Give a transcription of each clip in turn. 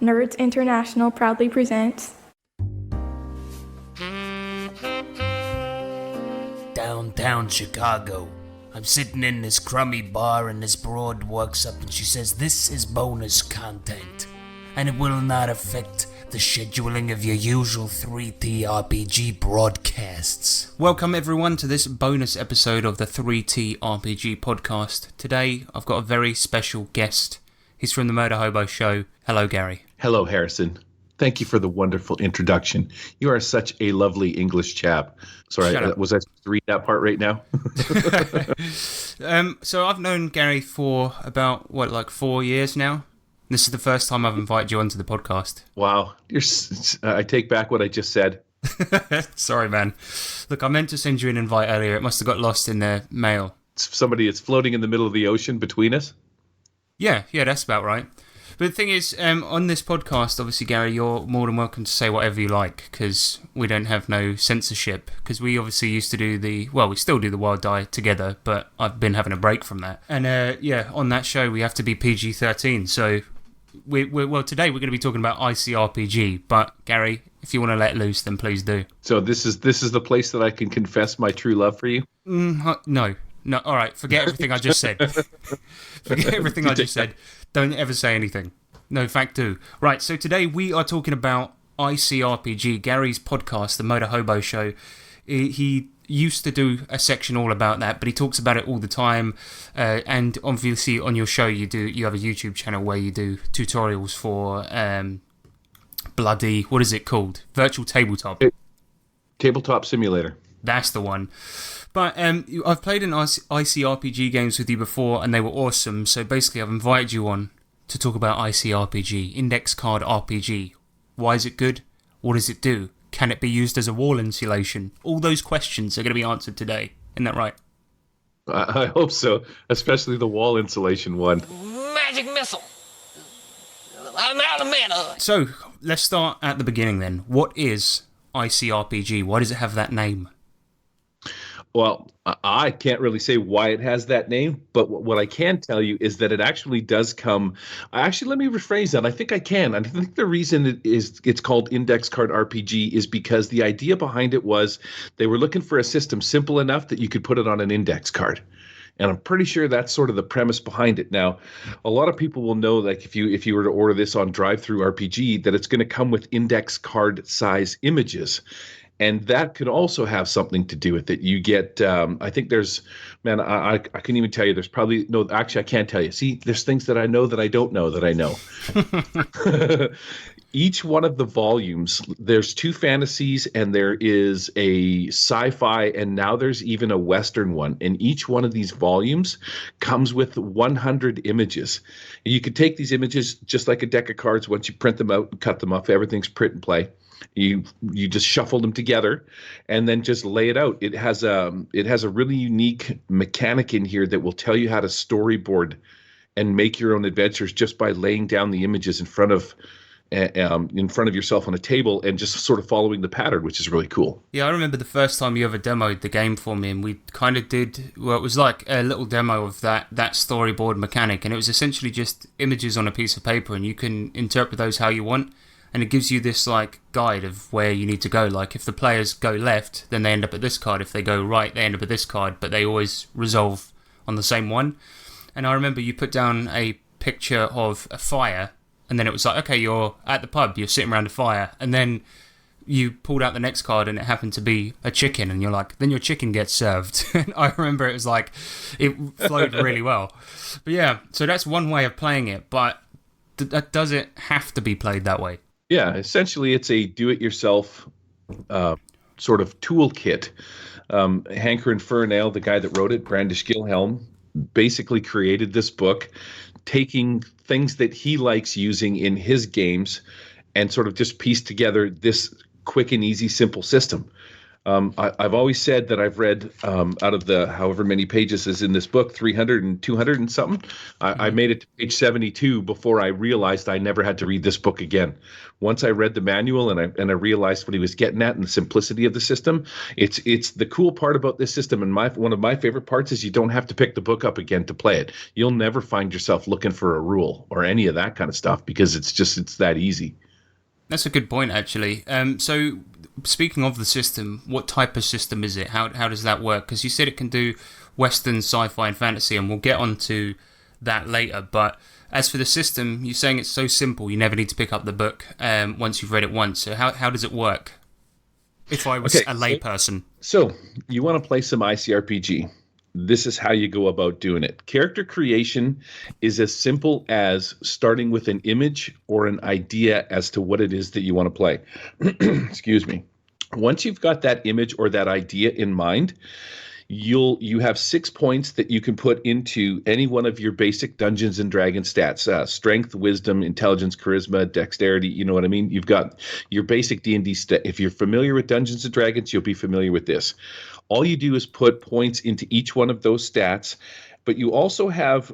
Nerds International proudly presents Downtown Chicago. I'm sitting in this crummy bar and this broad walks up and she says, "This is bonus content, and it will not affect the scheduling of your usual 3T RPG broadcasts." Welcome everyone to this bonus episode of the 3T RPG podcast. Today I've got a very special guest. He's from the Murder Hobo Show. Hello, Gary. Hello, Harrison. Thank you for the wonderful introduction. You are such a lovely English chap. Sorry, was I supposed to read that part right now? So I've known Gary for about, 4 years now? This is the first time I've invited you onto the podcast. Wow. I take back what I just said. Sorry, man. Look, I meant to send you an invite earlier. It must have got lost in the mail. Somebody is floating in the middle of the ocean between us? Yeah, that's about right. But the thing is, on this podcast, obviously, Gary, you're more than welcome to say whatever you like, because we don't have no censorship. Because we obviously used to do we still do the Wild Die together, but I've been having a break from that. And on that show, we have to be PG-13. So, today we're going to be talking about ICRPG. But, Gary, if you want to let loose, then please do. So this is the place that I can confess my true love for you? No, all right, forget everything I just said. Forget everything I just said. Don't ever say anything. No, fact do. Right, so today we are talking about ICRPG, Gary's podcast, the Motor Hobo Show. He used to do a section all about that, but he talks about it all the time. And obviously on your show you have a YouTube channel where you do tutorials for what is it called? Virtual Tabletop. Tabletop Simulator. That's the one. But I've played in ICRPG games with you before, and they were awesome. So basically, I've invited you on to talk about ICRPG, Index Card RPG. Why is it good? What does it do? Can it be used as a wall insulation? All those questions are going to be answered today. Isn't that right? I hope so, especially the wall insulation one. Magic missile. I'm out of mana. So let's start at the beginning then. What is ICRPG? Why does it have that name? Well, I can't really say why it has that name, but what I can tell you is that it actually does come. Actually, let me rephrase that. I think I can. I think the reason it's called Index Card RPG is because the idea behind it was they were looking for a system simple enough that you could put it on an index card. And I'm pretty sure that's sort of the premise behind it. Now, a lot of people will know, like if you were to order this on Drive-Thru RPG, that it's going to come with index card size images. And that could also have something to do with it. You get, I think there's, man, I couldn't even tell you. There's probably, no, actually, I can't tell you. See, there's things that I know that I don't know that I know. Each one of the volumes, there's 2 fantasies and there is a sci-fi, and now there's even a Western one. And each one of these volumes comes with 100 images. And you could take these images just like a deck of cards. Once you print them out and cut them up, everything's print and play. You just shuffle them together and then just lay it out. It has a really unique mechanic in here that will tell you how to storyboard and make your own adventures just by laying down the images in front of yourself on a table and just sort of following the pattern, which is really cool. Yeah, I remember the first time you ever demoed the game for me, and we kind of did, it was like a little demo of that storyboard mechanic, and it was essentially just images on a piece of paper, and you can interpret those how you want. And it gives you this like guide of where you need to go. Like if the players go left, then they end up at this card. If they go right, they end up at this card. But they always resolve on the same one. And I remember you put down a picture of a fire. And then it was like, okay, you're at the pub. You're sitting around a fire. And then you pulled out the next card and it happened to be a chicken. And you're like, then your chicken gets served. And I remember it was like, it flowed really well. But yeah, so that's one way of playing it. But does it have to be played that way? Yeah, essentially it's a do-it-yourself sort of toolkit. Hanker and Furnail, the guy that wrote it, Brandish Gilhelm, basically created this book, taking things that he likes using in his games and sort of just pieced together this quick and easy, simple system. I've always said that I've read out of the however many pages is in this book, 300 and 200 and something. I made it to page 72 before I realized I never had to read this book again. Once I read the manual and I realized what he was getting at and the simplicity of the system, it's the cool part about this system. And one of my favorite parts is you don't have to pick the book up again to play it. You'll never find yourself looking for a rule or any of that kind of stuff because it's that easy. That's a good point, actually. So, speaking of the system, what type of system is it? How does that work? Because you said it can do Western, sci-fi, and fantasy, and we'll get onto that later. But as for the system, you're saying it's so simple, you never need to pick up the book once you've read it once. So how does it work? If I was a layperson. So, you want to play some ICRPG. This is how you go about doing it. Character creation is as simple as starting with an image or an idea as to what it is that you want to play. Excuse me. Once you've got that image or that idea in mind, you have 6 points that you can put into any one of your basic Dungeons and Dragons stats: strength, wisdom, intelligence, charisma, dexterity. You know what I mean? You've got your basic D&D if you're familiar with Dungeons and Dragons, you'll be familiar with this. All you do is put points into each one of those stats, but you also have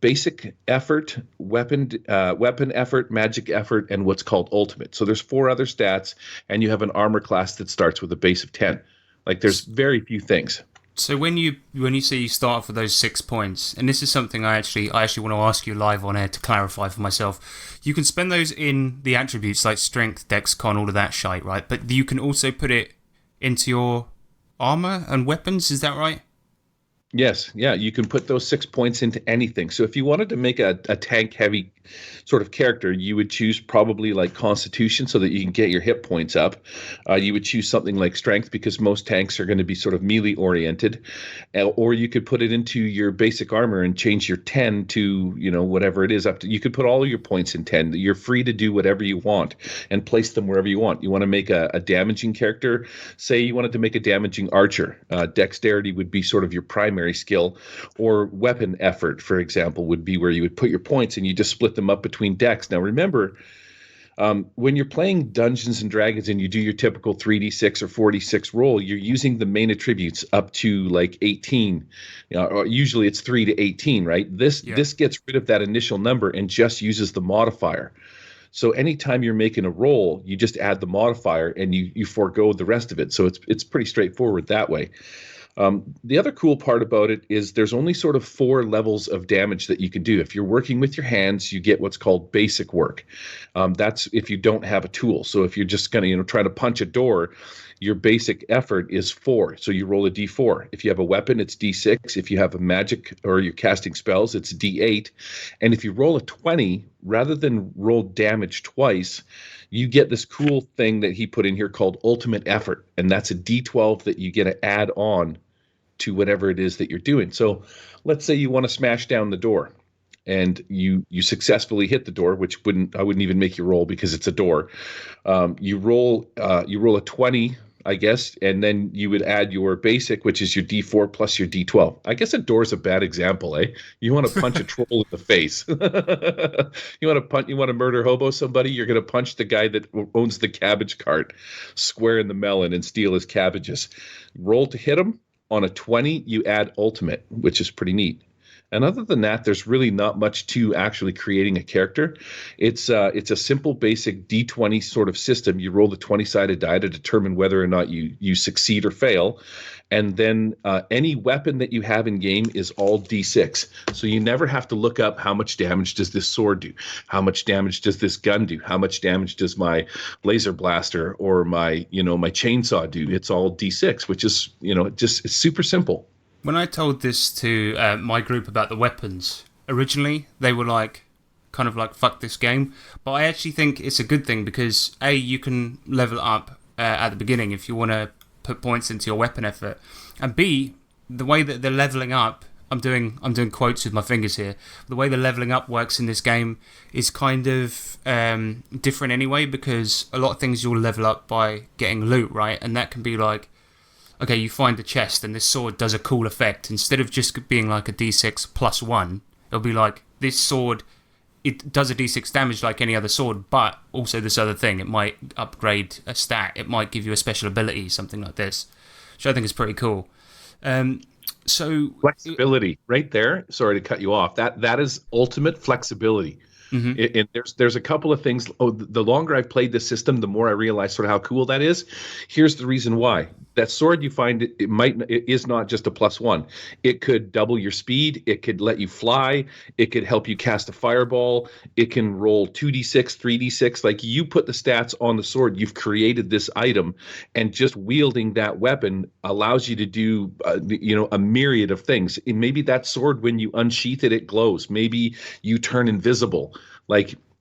basic effort, weapon effort, magic effort, and what's called ultimate. So there's 4 other stats, and you have an armor class that starts with a base of 10. Like, there's very few things. So when you say you start off with those 6 points, and this is something I actually want to ask you live on air to clarify for myself, you can spend those in the attributes like strength, dex, con, all of that shite, right? But you can also put it into your armor and weapons, is that right? Yes, yeah, you can put those 6 points into anything. So if you wanted to make a tank-heavy sort of character, you would choose probably like Constitution so that you can get your hit points up. You would choose something like Strength because most tanks are going to be sort of melee-oriented. Or you could put it into your basic armor and change your 10 to, whatever it is. You could put all of your points in 10. You're free to do whatever you want and place them wherever you want. You want to make a damaging character. Say you wanted to make a damaging archer. Dexterity would be sort of your primary skill, or weapon effort, for example, would be where you would put your points and you just split them up between decks. Now, remember, when you're playing Dungeons and Dragons and you do your typical 3d6 or 4d6 roll, you're using the main attributes up to like 18. Or usually it's 3 to 18, right? This gets rid of that initial number and just uses the modifier. So anytime you're making a roll, you just add the modifier and you forego the rest of it. So it's pretty straightforward that way. The other cool part about it is there's only sort of 4 levels of damage that you can do. If you're working with your hands, you get what's called basic work. That's if you don't have a tool. So if you're just going to try to punch a door, your basic effort is 4. So you roll a d4. If you have a weapon, it's d6. If you have a magic or you're casting spells, it's d8. And if you roll a 20, rather than roll damage twice, you get this cool thing that he put in here called ultimate effort. And that's a d12 that you get to add on to whatever it is that you're doing. So let's say you want to smash down the door and you successfully hit the door, which I wouldn't even make you roll because it's a door. You roll a 20, I guess, and then you would add your basic, which is your D4 plus your D12. I guess a door is a bad example, eh? You want to punch a troll in the face. You want to murder hobo somebody, you're going to punch the guy that owns the cabbage cart square in the melon and steal his cabbages. Roll to hit him. On a 20, you add ultimate, which is pretty neat. And other than that, there's really not much to actually creating a character. It's a simple, basic D20 sort of system. You roll the 20-sided die to determine whether or not you succeed or fail. And then any weapon that you have in game is all D6. So you never have to look up how much damage does this sword do? How much damage does this gun do? How much damage does my laser blaster or my chainsaw do? It's all D6, which is, it's super simple. When I told this to my group about the weapons, originally they were kind of like, fuck this game. But I actually think it's a good thing because A, you can level up at the beginning if you want to put points into your weapon effort. And B, the way that they're leveling up, I'm doing quotes with my fingers here, the way the leveling up works in this game is kind of different anyway, because a lot of things you'll level up by getting loot, right? And that can be like, okay, you find a chest and this sword does a cool effect. Instead of just being like a d6 plus 1, it'll be like, this sword it does a d6 damage like any other sword, but also this other thing. It might upgrade a stat. It might give you a special ability, something like this, which I think is pretty cool. So Flexibility right there. Sorry to cut you off. That is ultimate flexibility. And there's a couple of things. The longer I've played this system, the more I realize sort of how cool that is. Here's the reason why. That sword you find it is not just a +1. It could double your speed. It could let you fly. It could help you cast a fireball. It can roll 2d6, 3d6. Like, you put the stats on the sword. You've created this item, and just wielding that weapon allows you to do a myriad of things. And maybe that sword, when you unsheath it, it glows. Maybe you turn invisible.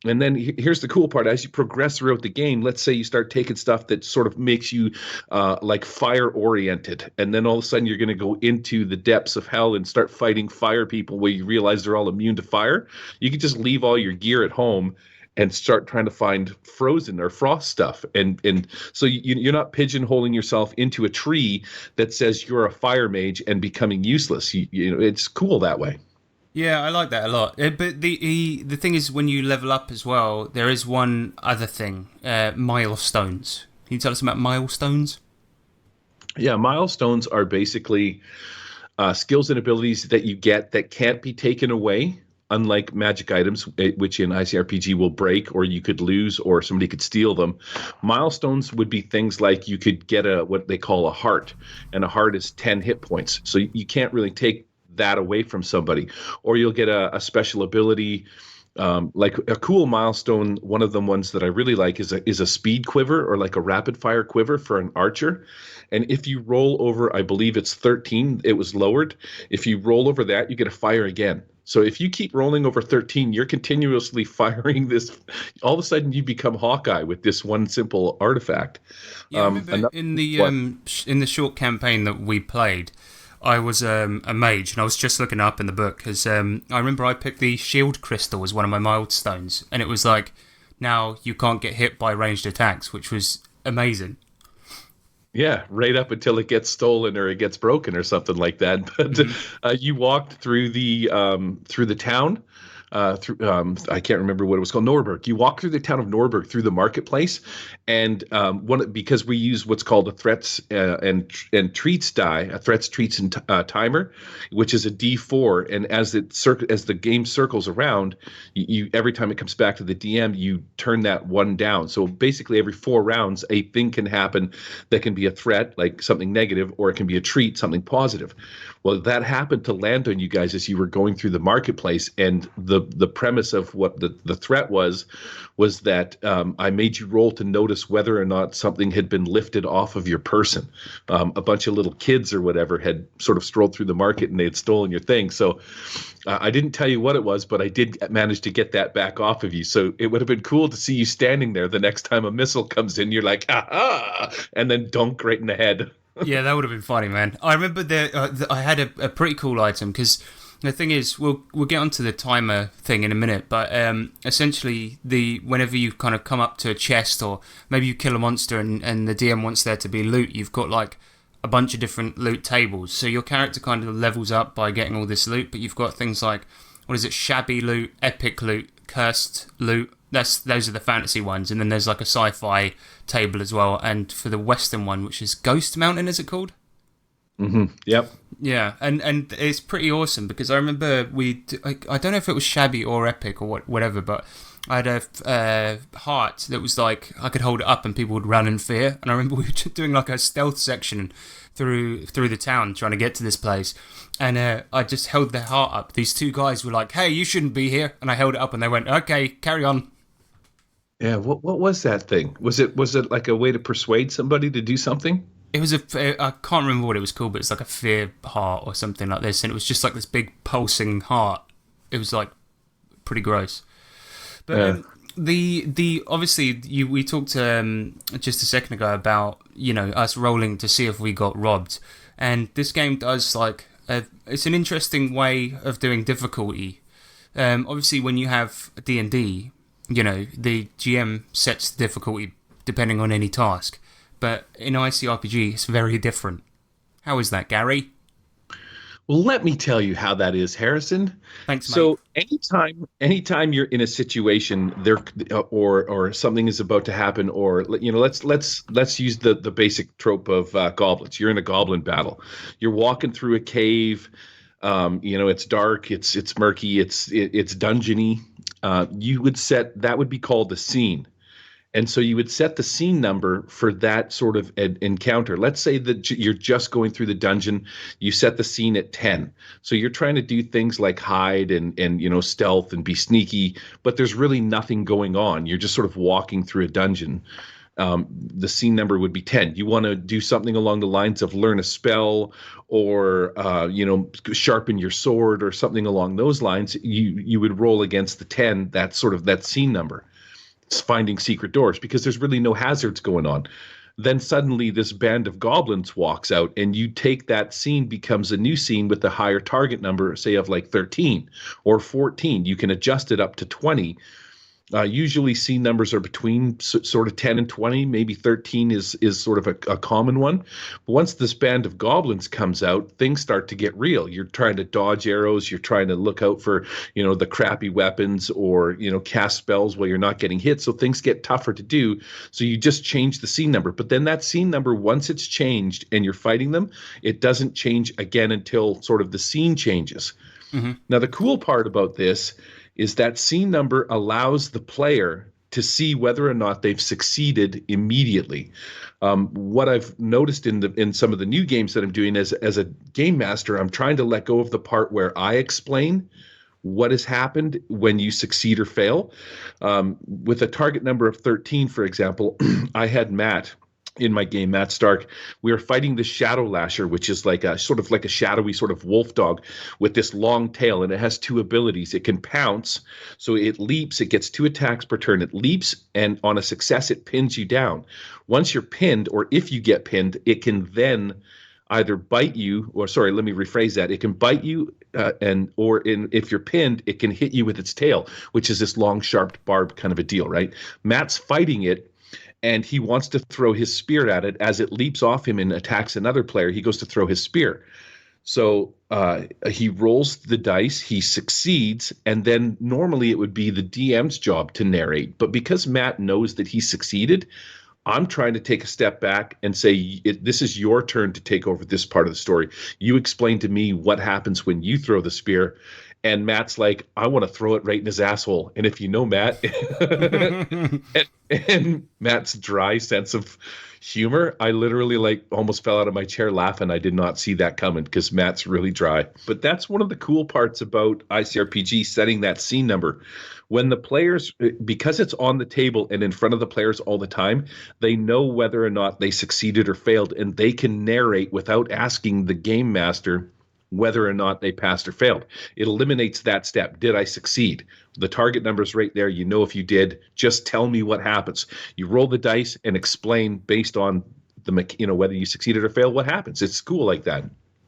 And then here's the cool part. As you progress throughout the game, let's say you start taking stuff that sort of makes you like fire oriented. And then all of a sudden you're going to go into the depths of hell and start fighting fire people where you realize they're all immune to fire. You can just leave all your gear at home and start trying to find frozen or frost stuff. And so you're not pigeonholing yourself into a tree that says you're a fire mage and becoming useless. It's cool that way. Yeah, I like that a lot. But the thing is, when you level up as well, there is one other thing, milestones. Can you tell us about milestones? Yeah, milestones are basically skills and abilities that you get that can't be taken away, unlike magic items, which in ICRPG will break, or you could lose, or somebody could steal them. Milestones would be things like you could get what they call a heart, and a heart is 10 hit points. So you can't really take that away from somebody. Or you'll get a special ability, like a cool milestone. One of the ones that I really like is a speed quiver, or like a rapid fire quiver for an archer. And if you roll over, I believe it's 13, it was lowered. If you roll over that, you get to fire again. So if you keep rolling over 13, you're continuously firing this. All of a sudden, you become Hawkeye with this one simple artifact. Yeah, I remember in the short campaign that we played, I was a mage, and I was just looking up in the book, because I remember I picked the shield crystal as one of my milestones, and it was like, now you can't get hit by ranged attacks, which was amazing. Yeah, right up until it gets stolen or it gets broken or something like that. But you walked through the town. I can't remember what it was called, Norberg. You walk through the town of Norberg, through the marketplace, and because we use what's called a threats and treats die, a threats, treats, and timer, which is a D4, and as the game circles around, you every time it comes back to the DM, you turn that one down. So basically, every 4 rounds, a thing can happen that can be a threat, like something negative, or it can be a treat, something positive. Well, that happened to land on you guys as you were going through the marketplace, and the premise of what the threat was that I made you roll to notice whether or not something had been lifted off of your person. A bunch of little kids or whatever had sort of strolled through the market and they had stolen your thing. So I didn't tell you what it was, but I did manage to get that back off of you. So it would have been cool to see you standing there the next time a missile comes in. You're like, ah, and then dunk right in the head. Yeah, that would have been funny, man. I remember I had a pretty cool item, because the thing is, we'll get onto the timer thing in a minute, but essentially, whenever you kind of come up to a chest, or maybe you kill a monster and the DM wants there to be loot, you've got like a bunch of different loot tables. So your character kind of levels up by getting all this loot, but you've got things like, shabby loot, epic loot, cursed loot. Those are the fantasy ones, and then there's like a sci-fi table as well. And for the Western one, which is Ghost Mountain, is it called? Mm-hmm. Yep. Yeah, and it's pretty awesome, because I remember I don't know if it was shabby or epic or whatever, but I had a heart that was like, I could hold it up and people would run in fear. And I remember we were doing like a stealth section through the town trying to get to this place, and I just held the heart up. These 2 guys were like, "Hey, you shouldn't be here," and I held it up, and they went, "Okay, carry on." Yeah, what was that thing? Was it like a way to persuade somebody to do something? It was I can't remember what it was called, but it's like a fear heart or something like this, and it was just like this big pulsing heart. It was like pretty gross. But the obviously we talked just a second ago about us rolling to see if we got robbed, and this game does like it's an interesting way of doing difficulty. Obviously, when you have D&D, the GM sets the difficulty depending on any task. But in ICRPG, it's very different. How is that, Gary? Well, let me tell you how that is, Harrison. Thanks, mate. So anytime you're in a situation there, or something is about to happen, or let's use the basic trope of goblins. You're in a goblin battle. You're walking through a cave. It's dark. It's murky. It's dungeony. That would be called the scene. And so you would set the scene number for that sort of encounter. Let's say that you're just going through the dungeon. You set the scene at 10. So you're trying to do things like hide and stealth and be sneaky, but there's really nothing going on. You're just sort of walking through a dungeon. The scene number would be 10. You want to do something along the lines of learn a spell or sharpen your sword or something along those lines. You would roll against the 10, that scene number. Finding secret doors because there's really no hazards going on. Then suddenly this band of goblins walks out and you take that scene, becomes a new scene with a higher target number, say of like 13 or 14. You can adjust it up to 20. Usually scene numbers are between sort of 10 and 20. Maybe 13 is sort of a common one. But once this band of goblins comes out, things start to get real. You're trying to dodge arrows. You're trying to look out for, the crappy weapons or, cast spells while you're not getting hit. So things get tougher to do. So you just change the scene number. But then that scene number, once it's changed and you're fighting them, it doesn't change again until sort of the scene changes. Mm-hmm. Now, the cool part about this is that scene number allows the player to see whether or not they've succeeded immediately. What I've noticed in some of the new games that I'm doing as a game master, I'm trying to let go of the part where I explain what has happened when you succeed or fail. With a target number of 13, for example, I had Matt in my game, Matt Stark. We were fighting the Shadow Lasher, which is like a shadowy sort of wolf dog with this long tail, and it has two abilities. It can pounce, so it leaps. It gets 2 attacks per turn. It leaps, and on a success, it pins you down. Once you're pinned, or if you get pinned, it can then either bite you, or sorry, let me rephrase that. It can bite you, if you're pinned, it can hit you with its tail, which is this long, sharp barb kind of a deal, right? Matt's fighting it, and he wants to throw his spear at it. As it leaps off him and attacks another player, he goes to throw his spear. So he rolls the dice, he succeeds, and then normally it would be the DM's job to narrate. But because Matt knows that he succeeded, I'm trying to take a step back and say, this is your turn to take over this part of the story. You explain to me what happens when you throw the spear. And Matt's like, I want to throw it right in his asshole. And if you know Matt, and Matt's dry sense of humor, I literally almost fell out of my chair laughing. I did not see that coming because Matt's really dry. But that's one of the cool parts about ICRPG, setting that scene number. When the players, because it's on the table and in front of the players all the time, they know whether or not they succeeded or failed, and they can narrate without asking the game master whether or not they passed or failed. It eliminates that step. Did I succeed? The target number's right there. You know if you did. Just tell me what happens. You roll the dice and explain based on whether you succeeded or failed, what happens. It's cool like that.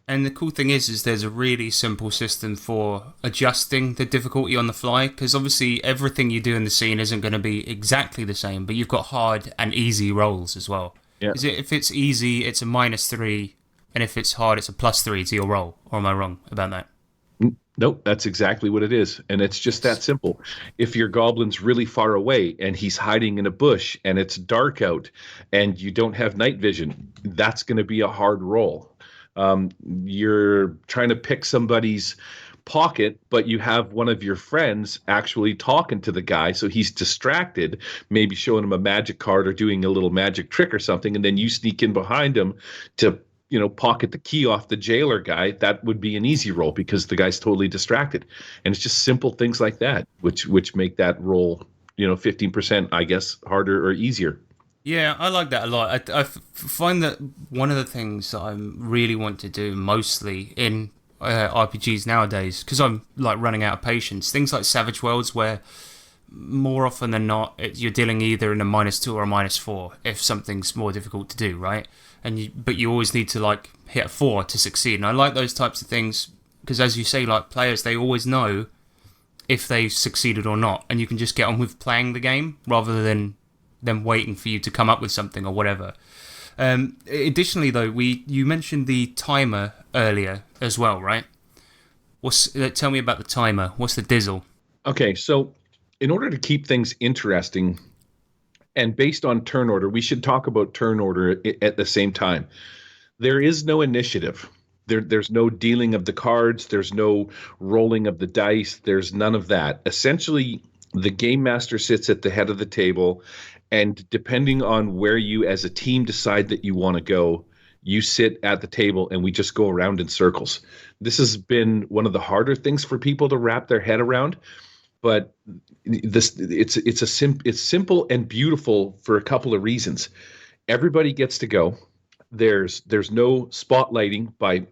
And the cool thing is there's a really simple system for adjusting the difficulty on the fly, because obviously everything you do in the scene isn't going to be exactly the same, but you've got hard and easy rolls as well. Yeah. If it's easy, it's a -3, and if it's hard, it's a +3 to your roll. Or am I wrong about that? Nope, that's exactly what it is. And it's just that simple. If your goblin's really far away and he's hiding in a bush and it's dark out and you don't have night vision, that's going to be a hard roll. You're trying to pick somebody's pocket, but you have one of your friends actually talking to the guy, so he's distracted, maybe showing him a magic card or doing a little magic trick or something, and then you sneak in behind him to pocket the key off the jailer guy. That would be an easy roll because the guy's totally distracted. And it's just simple things like that, which make that roll, 15%, I guess, harder or easier. Yeah, I like that a lot. I find that one of the things that I really want to do mostly in RPGs nowadays, because I'm running out of patience, things like Savage Worlds, where more often than not, you're dealing either in a -2 or a -4 if something's more difficult to do, right? But you always need to hit a 4 to succeed. And I like those types of things because, as you say, players, they always know if they've succeeded or not, and you can just get on with playing the game rather than them waiting for you to come up with something or whatever. Additionally, though, you mentioned the timer earlier as well, right? Tell me about the timer. What's the dizzle? Okay, so in order to keep things interesting and based on turn order, we should talk about turn order at the same time. There is no initiative. There's no dealing of the cards. There's no rolling of the dice. There's none of that. Essentially, the game master sits at the head of the table, and depending on where you as a team decide that you want to go, you sit at the table and we just go around in circles. This has been one of the harder things for people to wrap their head around, but it's simple and beautiful for a couple of reasons. Everybody gets to go. There's no spotlighting by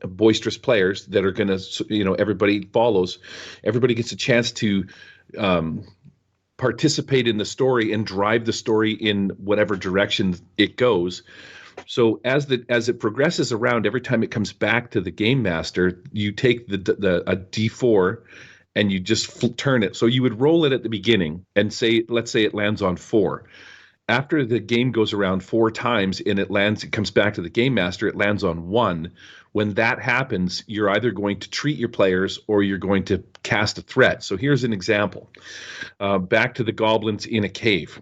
boisterous players that are going to everybody follows. Everybody gets a chance to participate in the story and drive the story in whatever direction it goes. So as it progresses around, every time it comes back to the game master, you take a D4 and you just turn it. So you would roll it at the beginning and let's say it lands on 4. After the game goes around 4 times and it comes back to the game master, it lands on 1. When that happens, you're either going to treat your players or you're going to cast a threat. So here's an example. Back to the goblins in a cave.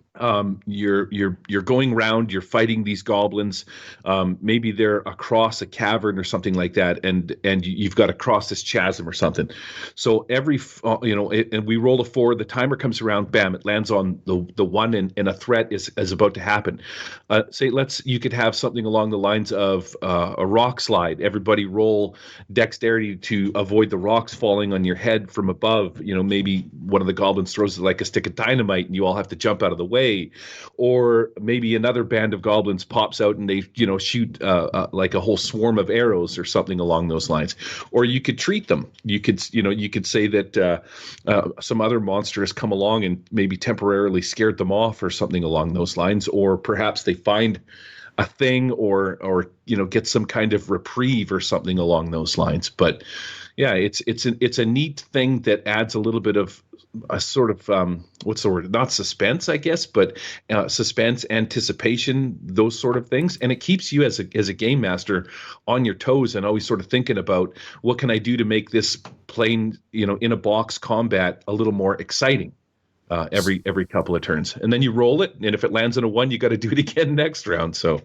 You're going around, you're fighting these goblins. Maybe they're across a cavern or something like that, and you've got to cross this chasm or something. So and we roll a 4. The timer comes around, bam, it lands on the 1, and a threat is about to happen. You could have something along the lines of a rock slide. Everybody roll dexterity to avoid the rocks falling on your head from above. Maybe one of the goblins throws like a stick of dynamite and you all have to jump out of the way. Or maybe another band of goblins pops out and they shoot like a whole swarm of arrows or something along those lines. Or you could treat them. You could say that some other monster has come along and maybe temporarily scared them off or something along those lines. Or perhaps they find a thing or get some kind of reprieve or something along those lines. But yeah, it's a neat thing that adds a little bit of a sort of what's the word? Not suspense, I guess, but suspense, anticipation, those sort of things, and it keeps you as a game master on your toes and always sort of thinking about what can I do to make this plain in a box combat a little more exciting. Every couple of turns, and then you roll it, and if it lands on a 1, you got to do it again next round. So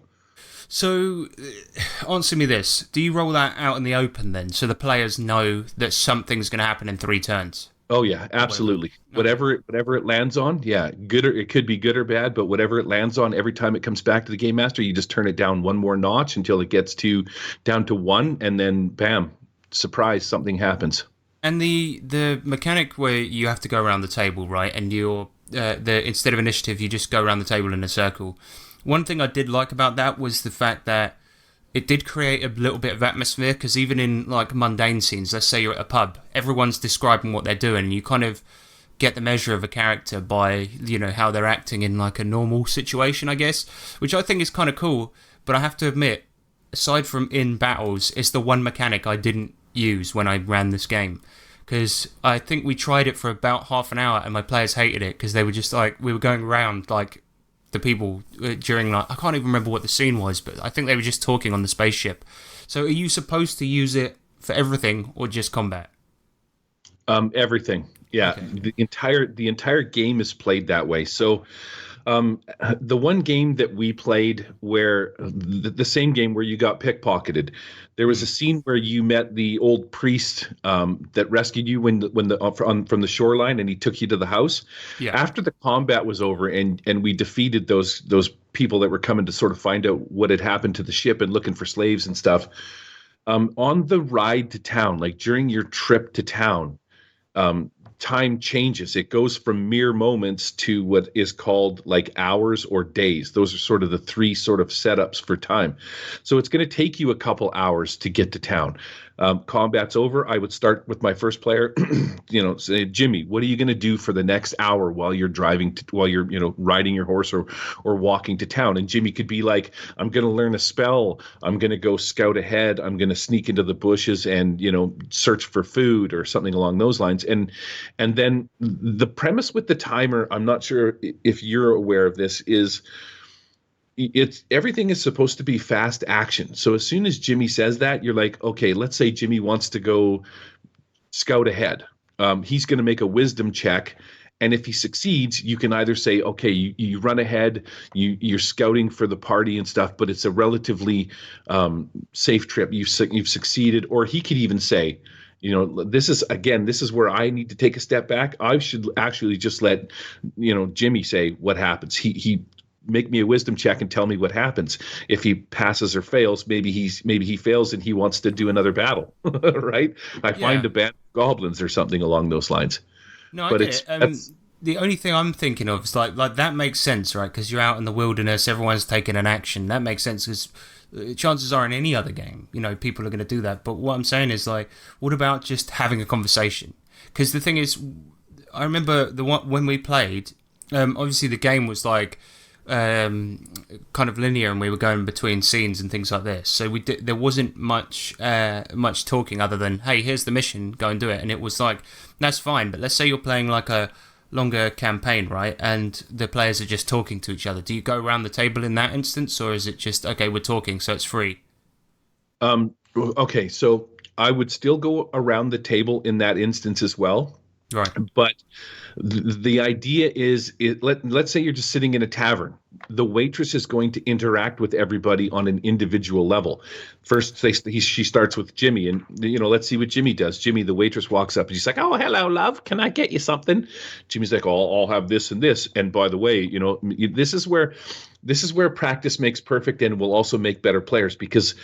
answer me this: do you roll that out in the open then, so the players know that something's going to happen in 3 turns? Oh yeah, absolutely. Whatever it lands on, yeah, it could be good or bad, but whatever it lands on, every time it comes back to the game master, you just turn it down one more notch until it gets down to 1, and then bam, surprise, something happens. And the mechanic where you have to go around the table, right? And instead of initiative, you just go around the table in a circle. One thing I did like about that was the fact that it did create a little bit of atmosphere, because even in like mundane scenes, let's say you're at a pub, everyone's describing what they're doing, and you kind of get the measure of a character by how they're acting in like a normal situation, I guess, which I think is kind of cool. But I have to admit, aside from in battles, it's the one mechanic I didn't use when I ran this game, because I think we tried it for about half an hour and my players hated it because they were just like, we were going around like the people during like, I can't even remember what the scene was, but I think they were just talking on the spaceship. So are you supposed to use it for everything or just combat? Everything. Yeah. Okay. The entire game is played that way. So the one game that we played where the same game where you got pickpocketed, there was a scene where you met the old priest that rescued you from the shoreline, and he took you to the house. Yeah. After the combat was over and we defeated those people that were coming to sort of find out what had happened to the ship and looking for slaves and stuff, on the ride to town, like during your trip to town, time changes. It goes from mere moments to what is called like hours or days. Those are sort of the 3 sort of setups for time. So it's going to take you a couple hours to get to town. Combat's over. I would start with my first player, say, Jimmy, what are you going to do for the next hour while you're driving, while you're, riding your horse or walking to town? And Jimmy could be like, I'm going to learn a spell. I'm going to go scout ahead. I'm going to sneak into the bushes and, search for food or something along those lines. And then the premise with the timer, I'm not sure if you're aware of this, is everything is supposed to be fast action. So as soon as Jimmy says that, you're like, okay, let's say Jimmy wants to go scout ahead. He's going to make a wisdom check. And if he succeeds, you can either say, okay, you run ahead, you're scouting for the party and stuff, but it's a relatively safe trip. You've succeeded. Or he could even say, this is where I need to take a step back. I should actually just let, Jimmy say what happens. He make me a wisdom check and tell me what happens. If he passes or fails, maybe he fails and he wants to do another battle, right? I find a band of goblins or something along those lines. No, I get it. The only thing I'm thinking of is like that makes sense, right? Because you're out in the wilderness, everyone's taking an action. That makes sense because chances are in any other game, people are going to do that. But what I'm saying is like, what about just having a conversation? Because the thing is, I remember when we played. Obviously, the game was like kind of linear, and we were going between scenes and things like this. So there wasn't much talking other than, hey, here's the mission, go and do it. And it was like, that's fine. But let's say you're playing like a longer campaign, right? And the players are just talking to each other. Do you go around the table in that instance, or is it just, okay, we're talking, so it's free? Okay, so I would still go around the table in that instance as well. Right. But the idea is, let's say you're just sitting in a tavern. The waitress is going to interact with everybody on an individual level. First, she starts with Jimmy, and let's see what Jimmy does. Jimmy, the waitress, walks up and she's like, "Oh, hello, love. Can I get you something?" Jimmy's like, "Oh, I'll have this and this. And by the way, this is where practice makes perfect, and will also make better players because."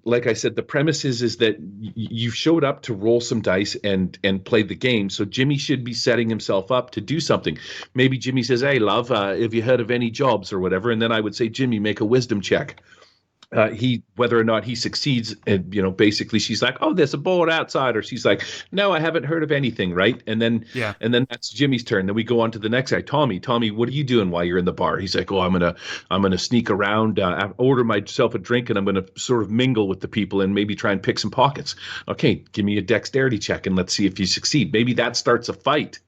Like I said, the premise is that you showed up to roll some dice and play the game. So Jimmy should be setting himself up to do something. Maybe Jimmy says, "Hey, love, have you heard of any jobs or whatever?" And then I would say, "Jimmy, make a wisdom check." Whether or not he succeeds, and basically she's like, "Oh, there's a board outside," or she's like, "No, I haven't heard of anything," right? And then that's Jimmy's turn. Then we go on to the next guy, Tommy. Tommy, what are you doing while you're in the bar? He's like, "Oh, I'm gonna sneak around, order myself a drink, and I'm gonna sort of mingle with the people and maybe try and pick some pockets." Okay, give me a dexterity check and let's see if you succeed. Maybe that starts a fight.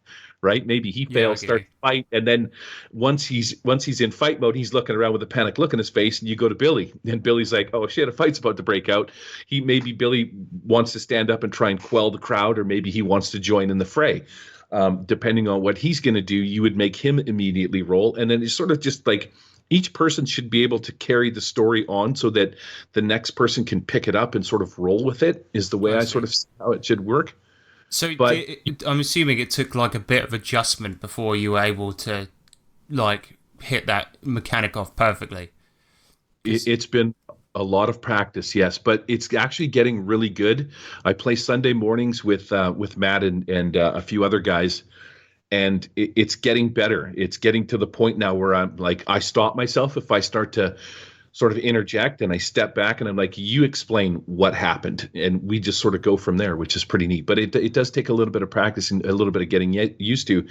Right? Maybe he fails, starts to fight, and then once he's in fight mode, he's looking around with a panic look in his face, and you go to Billy, and Billy's like, "Oh shit, a fight's about to break out." Billy wants to stand up and try and quell the crowd, or maybe he wants to join in the fray. Depending on what he's going to do, you would make him immediately roll, and then it's sort of just like each person should be able to carry the story on so that the next person can pick it up and sort of roll with it. Is the way I sort of see how it should work. So I'm assuming it took like a bit of adjustment before you were able to like hit that mechanic off perfectly. It's been a lot of practice, yes, but it's actually getting really good. I play Sunday mornings with Matt and a few other guys, and it's getting better. It's getting to the point now where I'm like, I stop myself if I start to sort of interject, and I step back and I'm like, "You explain what happened," and we just sort of go from there, which is pretty neat. But it does take a little bit of practice and a little bit of getting used to.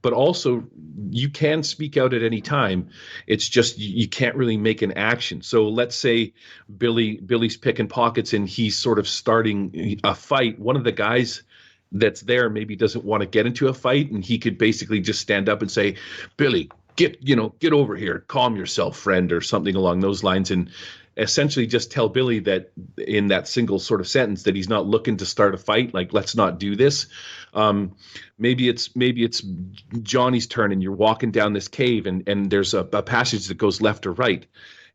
But also, you can speak out at any time. It's just you can't really make an action. So let's say Billy's picking pockets and he's sort of starting a fight. One of the guys that's there maybe doesn't want to get into a fight, and he could basically just stand up and say, "Billy, get over here, calm yourself, friend," or something along those lines, and essentially just tell Billy that in that single sort of sentence that he's not looking to start a fight. Like, let's not do this. Maybe it's Johnny's turn, and you're walking down this cave, and there's a passage that goes left or right.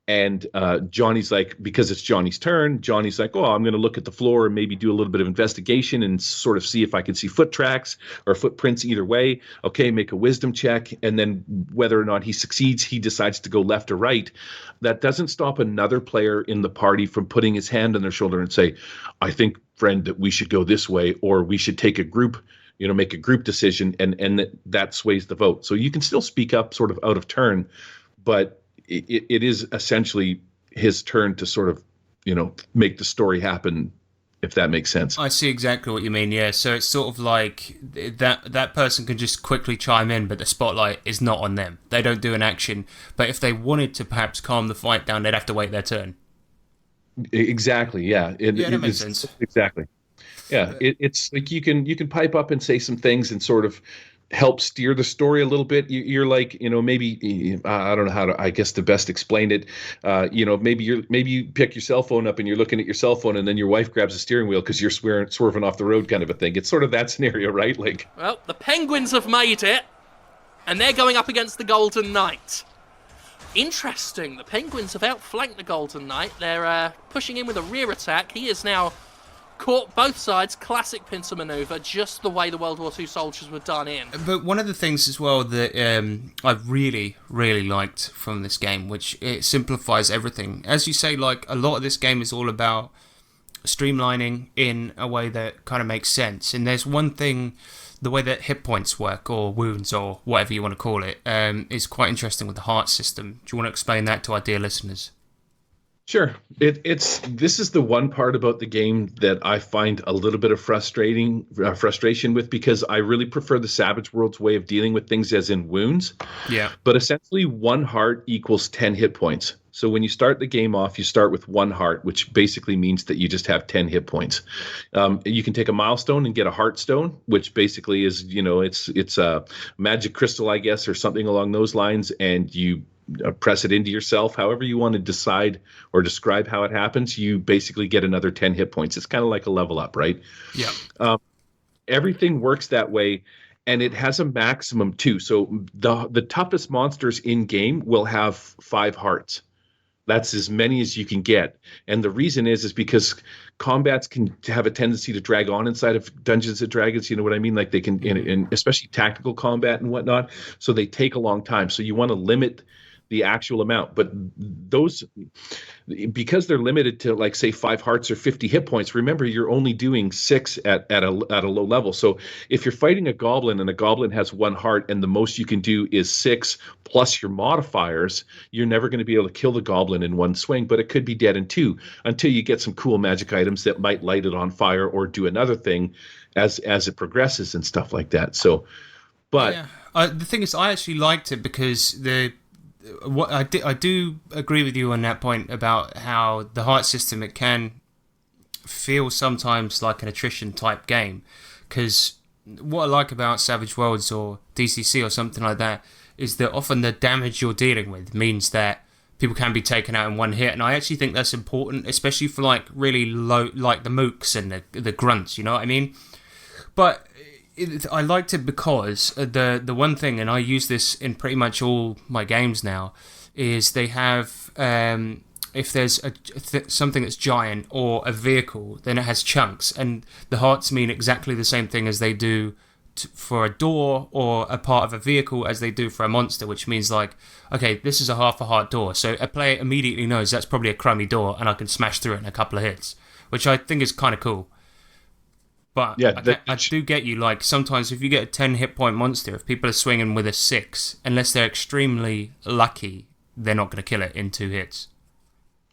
And Johnny's like, because it's Johnny's turn, Johnny's like, "Oh, I'm going to look at the floor and maybe do a little bit of investigation and sort of see if I can see foot tracks or footprints either way." Okay, make a wisdom check. And then whether or not he succeeds, he decides to go left or right. That doesn't stop another player in the party from putting his hand on their shoulder and say, "I think, friend, that we should go this way, or we should take a group, make a group decision," and that sways the vote. So you can still speak up sort of out of turn, but it is essentially his turn to sort of, make the story happen, if that makes sense. I see exactly what you mean, yeah. So it's sort of like that person can just quickly chime in, but the spotlight is not on them. They don't do an action. But if they wanted to perhaps calm the fight down, they'd have to wait their turn. Exactly, yeah. That makes sense. Exactly. Yeah, it's like you can pipe up and say some things and sort of help steer the story a little bit. You're like, maybe I don't know how to, I guess, to best explain it. Maybe you pick your cell phone up and you're looking at your cell phone, and then your wife grabs the steering wheel because you're swerving off the road, kind of a thing. It's sort of that scenario, right? Like, Well, the Penguins have made it, and they're going up against the Golden Knight. Interesting. The Penguins have outflanked the Golden Knight. They're pushing in with a rear attack. He is now caught both sides. Classic pincer maneuver, just the way the World War II soldiers were done in. But one of the things as well that I really, really liked from this game, which it simplifies everything. As you say, like, a lot of this game is all about streamlining in a way that kind of makes sense. And there's one thing, the way that hit points work, or wounds, or whatever you want to call it, is quite interesting with the heart system. Do you want to explain that to our dear listeners? Sure. This is the one part about the game that I find a little bit of frustration with, because I really prefer the Savage Worlds way of dealing with things, as in wounds. Yeah. But essentially, 1 heart equals 10 hit points. So when you start the game off, you start with 1 heart, which basically means that you just have 10 hit points. You can take a milestone and get a heart stone, which basically is, it's a magic crystal, I guess, or something along those lines, and you press it into yourself. However you want to decide or describe how it happens, you basically get another 10 hit points. It's kind of like a level up, right? Yeah. Everything works that way, and it has a maximum too. So the toughest monsters in game will have 5 hearts. That's as many as you can get. And the reason is because combats can have a tendency to drag on inside of Dungeons and Dragons. You know what I mean? Like, they can, in especially tactical combat and whatnot. So they take a long time. So you want to limit the actual amount. But those, because they're limited to, like, say 5 hearts or 50 hit points, remember, you're only doing 6 at a low level. So if you're fighting a goblin and a goblin has 1 heart and the most you can do is 6 plus your modifiers, you're never going to be able to kill the goblin in one swing, but it could be dead in 2 until you get some cool magic items that might light it on fire or do another thing as it progresses and stuff like that. So, but yeah. The thing is, I actually liked it because I do agree with you on that point about how the heart system, it can feel sometimes like an attrition type game, because what I like about Savage Worlds or DCC or something like that is that often the damage you're dealing with means that people can be taken out in one hit, and I actually think that's important, especially for like really low, like the mooks and the grunts, you know what I mean? But I liked it because the one thing, and I use this in pretty much all my games now, is they have, if there's something that's giant or a vehicle, then it has chunks, and the hearts mean exactly the same thing as they do for a door or a part of a vehicle as they do for a monster, which means, like, okay, this is a half a heart door, so a player immediately knows that's probably a crummy door and I can smash through it in a couple of hits, which I think is kind of cool. But yeah, I do get you, like, sometimes if you get a 10 hit point monster, if people are swinging with a 6, unless they're extremely lucky, they're not going to kill it in 2 hits.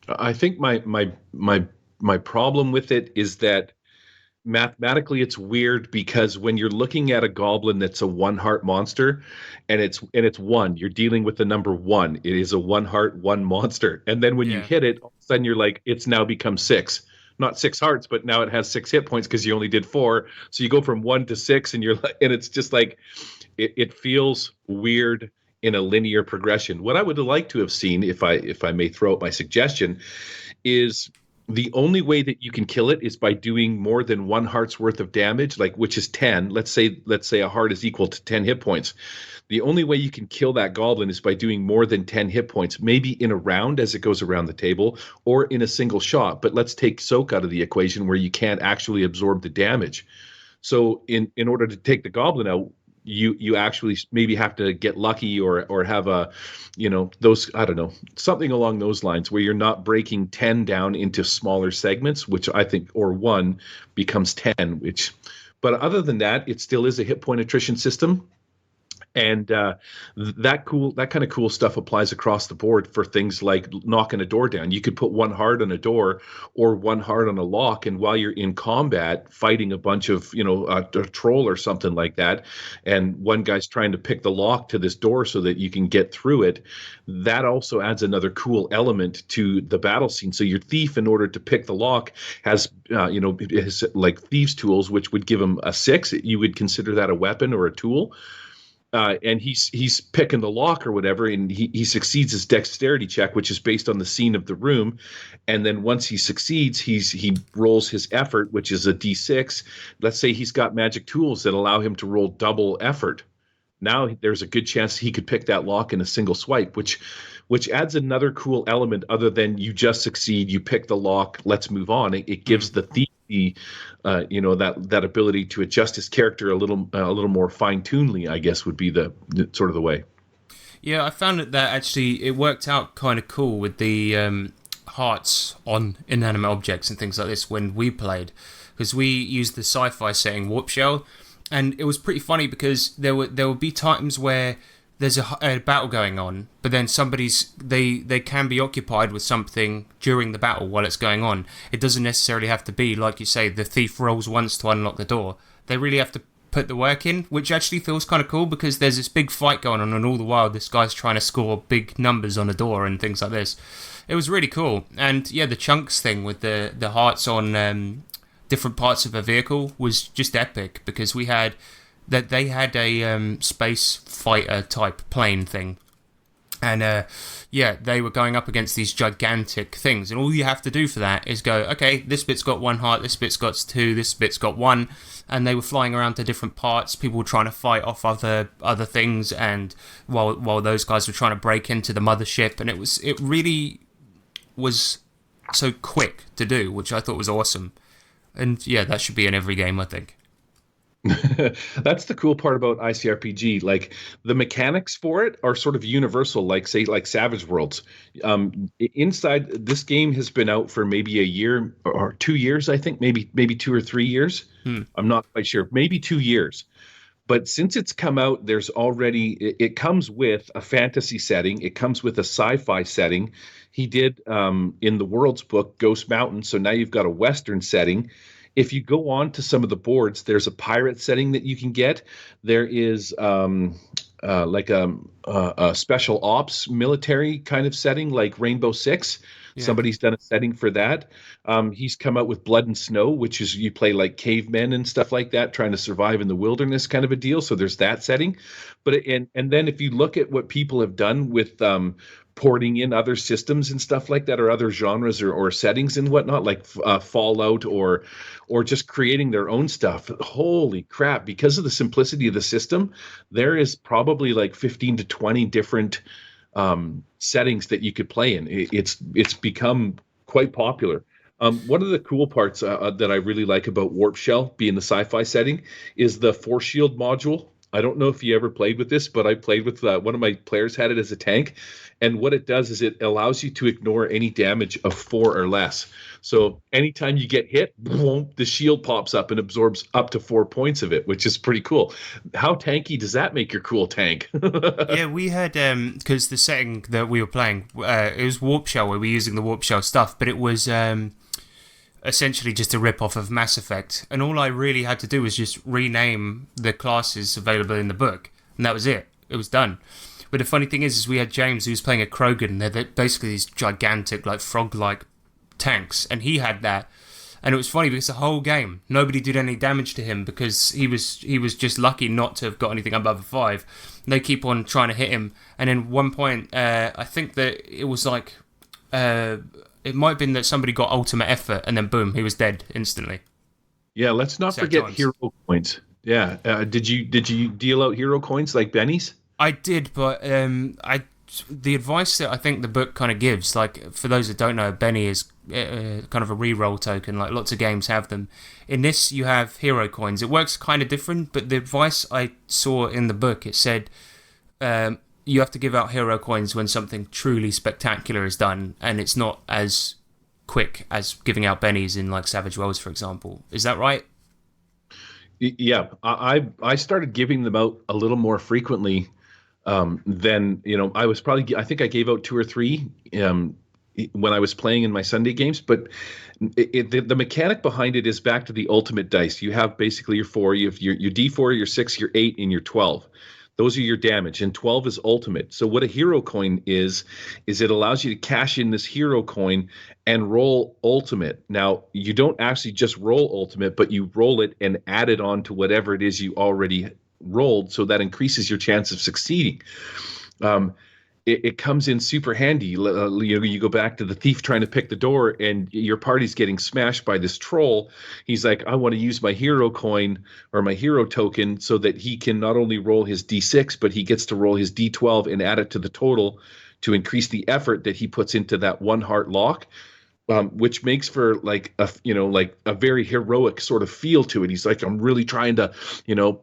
I think my problem with it is that mathematically it's weird, because when you're looking at a goblin that's a 1 heart monster and it's 1, you're dealing with the number 1. It is a 1 heart, 1 monster. And then when you hit it, all of a sudden you're like, it's now become 6. Not 6 hearts, but now it has 6 hit points because you only did 4. So you go from 1 to 6, and and it's just like, it feels weird in a linear progression. What I would like to have seen, if I may throw out my suggestion, is the only way that you can kill it is by doing more than 1 heart's worth of damage, like, which is 10. Let's say a heart is equal to 10 hit points. The only way you can kill that goblin is by doing more than 10 hit points, maybe in a round as it goes around the table, or in a single shot. But let's take soak out of the equation, where you can't actually absorb the damage. So in order to take the goblin out, you actually maybe have to get lucky or have a, those, I don't know, something along those lines, where you're not breaking 10 down into smaller segments, which I think, or 1 becomes 10, but other than that, it still is a hit point attrition system. And that kind of cool stuff applies across the board for things like knocking a door down. You could put 1 heart on a door or 1 heart on a lock, and while you're in combat fighting a bunch of, a troll or something like that, and one guy's trying to pick the lock to this door so that you can get through it, that also adds another cool element to the battle scene. So your thief, in order to pick the lock, has like thieves' tools, which would give him a 6. You would consider that a weapon or a tool. and he's picking the lock or whatever, and he succeeds his dexterity check, which is based on the scene of the room. And then once he succeeds, he rolls his effort, which is a d6. Let's say he's got magic tools that allow him to roll double effort. Now there's a good chance he could pick that lock in a single swipe, which adds another cool element other than you just succeed, you pick the lock, let's move on. It gives the thief the that ability to adjust his character a little more fine-tunedly, I guess, would be the sort of the way. Yeah, I found that actually it worked out kind of cool with the hearts on inanimate objects and things like this when we played, because we used the sci-fi setting Warp Shell, and it was pretty funny because there would be times where there's a battle going on, but then they can be occupied with something during the battle while it's going on. It doesn't necessarily have to be, like you say, the thief rolls once to unlock the door. They really have to put the work in, which actually feels kind of cool because there's this big fight going on, and all the while this guy's trying to score big numbers on a door and things like this. It was really cool. And yeah, the chunks thing with the hearts on different parts of a vehicle was just epic, because they had a space fighter type plane thing, and they were going up against these gigantic things, and all you have to do for that is go, okay, this bit's got 1 heart, this bit's got 2, this bit's got 1, and they were flying around to different parts. People were trying to fight off other things, and while those guys were trying to break into the mothership, and it really was so quick to do, which I thought was awesome. And yeah, that should be in every game, I think. That's the cool part about ICRPG. Like, the mechanics for it are sort of universal, like Savage Worlds. Inside, this game has been out for maybe a year or 2 years, I think, maybe 2 or 3 years. I'm not quite sure, maybe 2 years. But since it's come out, it comes with a fantasy setting. It comes with a sci-fi setting. He did, in the World's book, Ghost Mountain. So now you've got a Western setting. If you go on to some of the boards, there's a pirate setting that you can get. There is like a special ops military kind of setting, like Rainbow Six. Yeah. Somebody's done a setting for that. He's come out with Blood and Snow, which is you play like cavemen and stuff like that, trying to survive in the wilderness kind of a deal. So there's that setting. But and then if you look at what people have done with porting in other systems and stuff like that, or other genres or settings and whatnot, like Fallout or just creating their own stuff. Holy crap, because of the simplicity of the system, there is probably like 15 to 20 different settings that you could play in. It's become quite popular. One of the cool parts that I really like about Warp Shell being the sci-fi setting is the Force Shield module. I don't know if you ever played with this, but I played with one of my players had it as a tank. And what it does is it allows you to ignore any damage of 4 or less. So anytime you get hit, boom, the shield pops up and absorbs up to 4 points of it, which is pretty cool. How tanky does that make your cool tank? Yeah, we had, because the setting that we were playing, it was Warp Shell, where we were using the Warp Shell stuff, but it was essentially just a rip-off of Mass Effect. And all I really had to do was just rename the classes available in the book, and that was it. It was done. But the funny thing is we had James, who was playing a Krogan. They're basically these gigantic, like frog-like tanks, and he had that. And it was funny because the whole game, nobody did any damage to him because he was just lucky not to have got anything above a 5. And they keep on trying to hit him, and then one point, I think that it was like, it might have been that somebody got ultimate effort, and then boom, he was dead instantly. Yeah, let's not forget hero coins. Yeah, did you deal out hero coins like bennies? I did, but the advice that I think the book kind of gives, like, for those that don't know, Benny is kind of a reroll token, like lots of games have them. In this, you have hero coins. It works kind of different, but the advice I saw in the book, it said you have to give out hero coins when something truly spectacular is done, and it's not as quick as giving out bennies in, like, Savage Worlds, for example. Is that right? Yeah, I started giving them out a little more frequently. Then, I think I gave out 2 or 3 when I was playing in my Sunday games, but the mechanic behind it is back to the ultimate dice. You have basically your 4, you have your D4, your 6, your 8, and your 12. Those are your damage, and 12 is ultimate. So what a hero coin is it allows you to cash in this hero coin and roll ultimate. Now, you don't actually just roll ultimate, but you roll it and add it on to whatever it is you already rolled, so that increases your chance of succeeding. It comes in super handy. You go back to the thief trying to pick the door, and your party's getting smashed by this troll. He's like, I want to use my hero coin or my hero token so that he can not only roll his D6, but he gets to roll his D12 and add it to the total to increase the effort that he puts into that one heart lock. Which makes for like a very heroic sort of feel to it. He's like, I'm really trying to,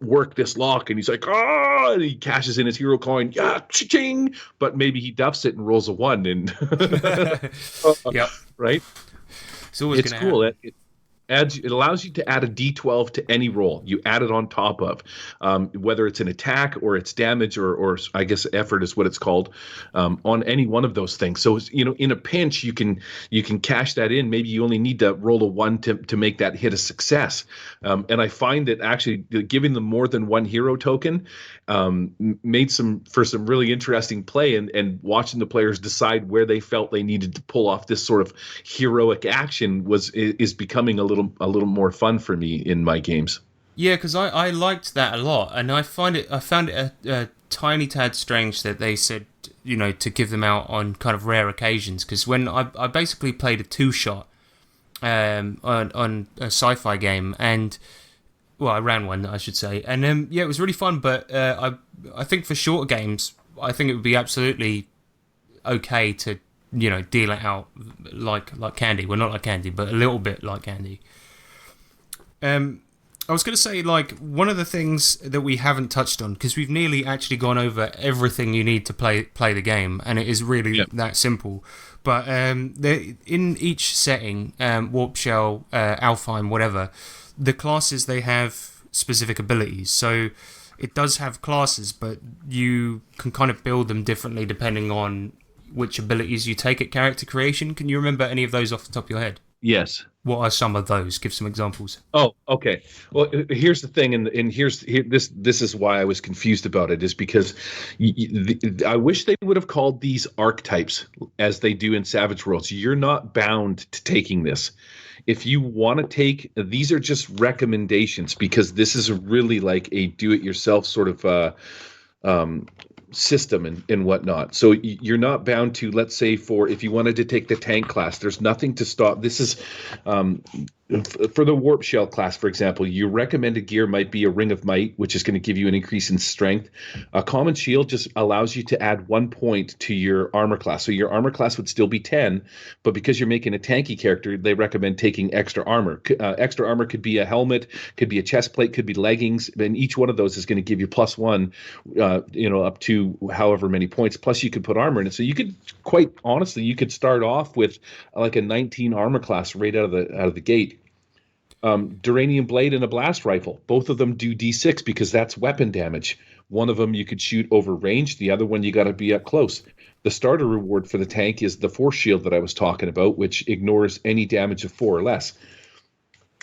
work this lock, and he's like, and he cashes in his hero coin, cha-ching, but maybe he duffs it and rolls a 1, and Yep. Right. It's cool. It allows you to add a D12 to any roll. You add it on top of, whether it's an attack or it's damage or I guess effort is what it's called, on any one of those things. So in a pinch you can cash that in. Maybe you only need to roll a 1 to make that hit a success. And I find that actually giving them more than one hero token made for some really interesting play, and watching the players decide where they felt they needed to pull off this sort of heroic action is becoming a little more fun for me in my games. Yeah, because I liked that a lot, and I found it a tiny tad strange that they said, to give them out on kind of rare occasions. Because when I basically played a 2-shot on a sci-fi game, and I ran one, I should say, and it was really fun. But I think for shorter games, I think it would be absolutely okay to deal it out like candy. Well, not like candy, but a little bit like candy. I was going to say, one of the things that we haven't touched on, because we've nearly actually gone over everything you need to play the game, and it is really that simple. But in each setting, Warp Shell, Alfheim, whatever, the classes, they have specific abilities. So it does have classes, but you can kind of build them differently depending on which abilities you take at character creation. Can you remember any of those off the top of your head? Yes. What are some of those? Give some examples. Oh, okay. Well, here's the thing, and this is why I was confused about it, is because I wish they would have called these archetypes as they do in Savage Worlds. You're not bound to taking this. If you want to take, these are just recommendations, because this is really like a do-it-yourself sort of system and whatnot. So you're not bound to, let's say, if you wanted to take the tank class, there's nothing to stop. This is for the Warp Shell class, for example, your recommended gear might be a Ring of Might, which is going to give you an increase in strength. A Common Shield just allows you to add 1 point to your armor class. So your armor class would still be 10, but because you're making a tanky character, they recommend taking extra armor. Extra armor could be a helmet, could be a chest plate, could be leggings, and each one of those is going to give you +1, up to however many points. Plus you could put armor in it. So you could, quite honestly, you could start off with like a 19 armor class right out of the gate. Duranium Blade and a Blast Rifle. Both of them do D6 because that's weapon damage. One of them you could shoot over range. The other one you got to be up close. The starter reward for the tank is the Force Shield that I was talking about, which ignores any damage of 4 or less.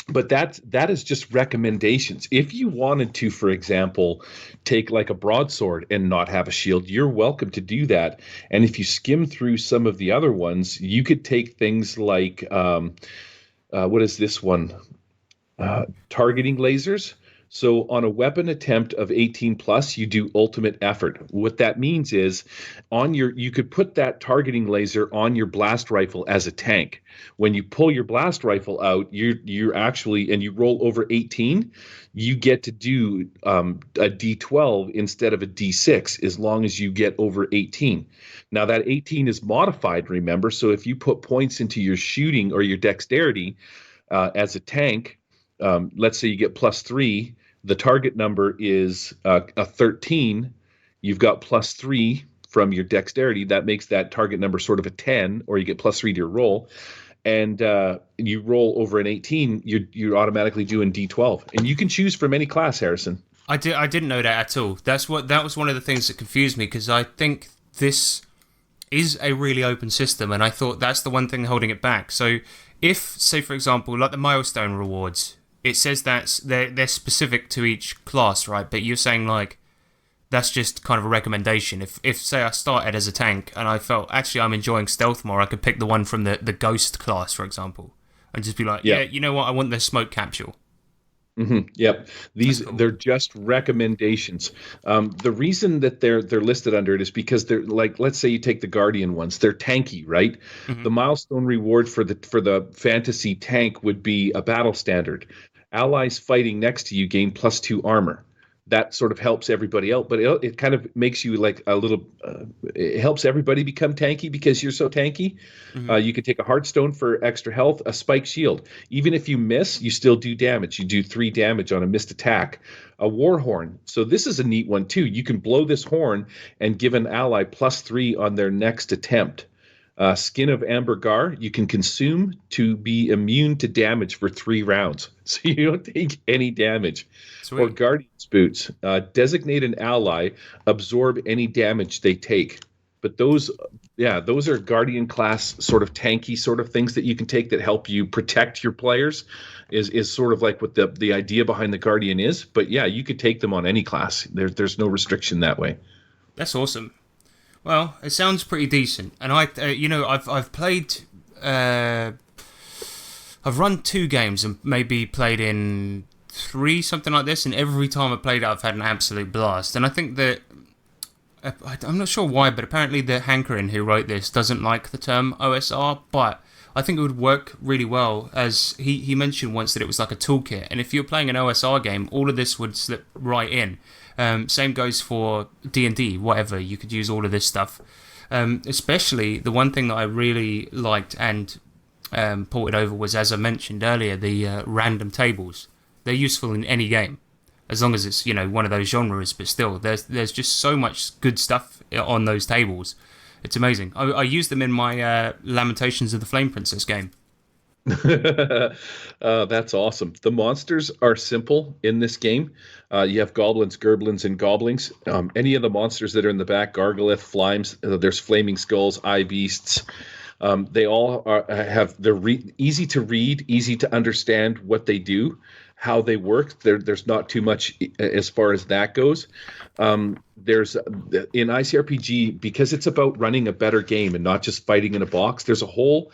But that is just recommendations. If you wanted to, for example, take like a broadsword and not have a shield, you're welcome to do that. And if you skim through some of the other ones, you could take things like what is this one? Targeting lasers. So on a weapon attempt of 18 plus, you do ultimate effort. What that means is you could put that targeting laser on your blast rifle as a tank. When you pull your blast rifle out, you're actually, and you roll over 18, you get to do a D12 instead of a D6 as long as you get over 18. Now that 18 is modified, remember, so if you put points into your shooting or your dexterity as a tank, let's say you get +3, the target number is a 13. You've got +3 from your dexterity. That makes that target number sort of a 10, or you get +3 to your roll. And you roll over an 18, you're automatically doing D12. And you can choose from any class, Harrison. I didn't know that at all. That was one of the things that confused me, because I think this is a really open system, and I thought that's the one thing holding it back. So if, say for example, like the milestone rewards, it says that they're specific to each class, right? But you're saying like that's just kind of a recommendation. If say I started as a tank and I felt actually I'm enjoying stealth more, I could pick the one from the ghost class, for example, and just be like, yeah, you know what, I want the smoke capsule. Yep. That's These cool. they're just recommendations. The reason that they're listed under it is because they're like, let's say you take the Guardian ones, they're tanky, right? Hmm. The milestone reward for the fantasy tank would be a battle standard. Allies fighting next to you gain +2 armor. That sort of helps everybody out, but it kind of makes you like a little. It helps everybody become tanky because you're so tanky. Hmm. You could take a Heartstone for extra health, a Spike Shield. Even if you miss, you still do damage. You do 3 damage on a missed attack. A War Horn. So this is a neat one too. You can blow this horn and give an ally +3 on their next attempt. Skin of Amber Gar, you can consume to be immune to damage for 3 rounds. So you don't take any damage. Or Sweet. Guardian's Boots. Designate an ally, absorb any damage they take. But those are Guardian class sort of tanky sort of things that you can take that help you protect your players. Is sort of like what the idea behind the Guardian is. But yeah, you could take them on any class. There's no restriction that way. That's awesome. Well, it sounds pretty decent, and I've played, I've run 2 games and maybe played in 3, something like this, and every time I played it, I've had an absolute blast. And I think that I'm not sure why, but apparently the Hankerin who wrote this doesn't like the term OSR, but I think it would work really well, as he mentioned once that it was like a toolkit, and if you're playing an OSR game, all of this would slip right in. Same goes for D&D, whatever, you could use all of this stuff. Especially, the one thing that I really liked and ported over was, as I mentioned earlier, the random tables. They're useful in any game, as long as it's, one of those genres, but still, there's just so much good stuff on those tables. It's amazing. I used them in my Lamentations of the Flame Princess game. That's awesome. The monsters are simple in this game. You have goblins, gerblins, and goblins. Any of the monsters that are in the back, Gargolith, Flimes, there's flaming skulls, eye beasts. They all they're easy to read, easy to understand what they do, how they work. There's not too much as far as that goes. There's in ICRPG, because it's about running a better game and not just fighting in a box. There's a whole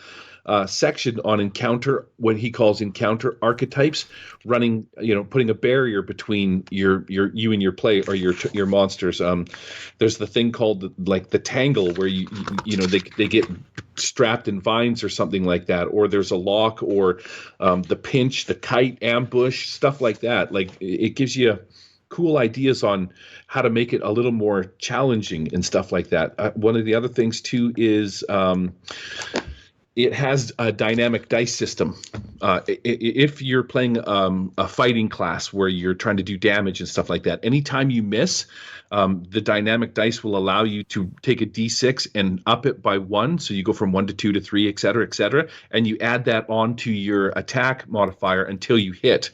section on encounter, what he calls encounter archetypes, running, putting a barrier between you and your play or your monsters. There's the thing called like the tangle, where they get strapped in vines or something like that, or there's a lock, or the pinch, the kite, ambush, stuff like that. Like, it gives you cool ideas on how to make it a little more challenging and stuff like that. One of the other things too is it has a dynamic dice system. If you're playing a fighting class where you're trying to do damage and stuff like that, anytime you miss, the dynamic dice will allow you to take a d6 and up it by 1. So you go from 1 to 2 to 3, et cetera, and you add that onto your attack modifier until you hit.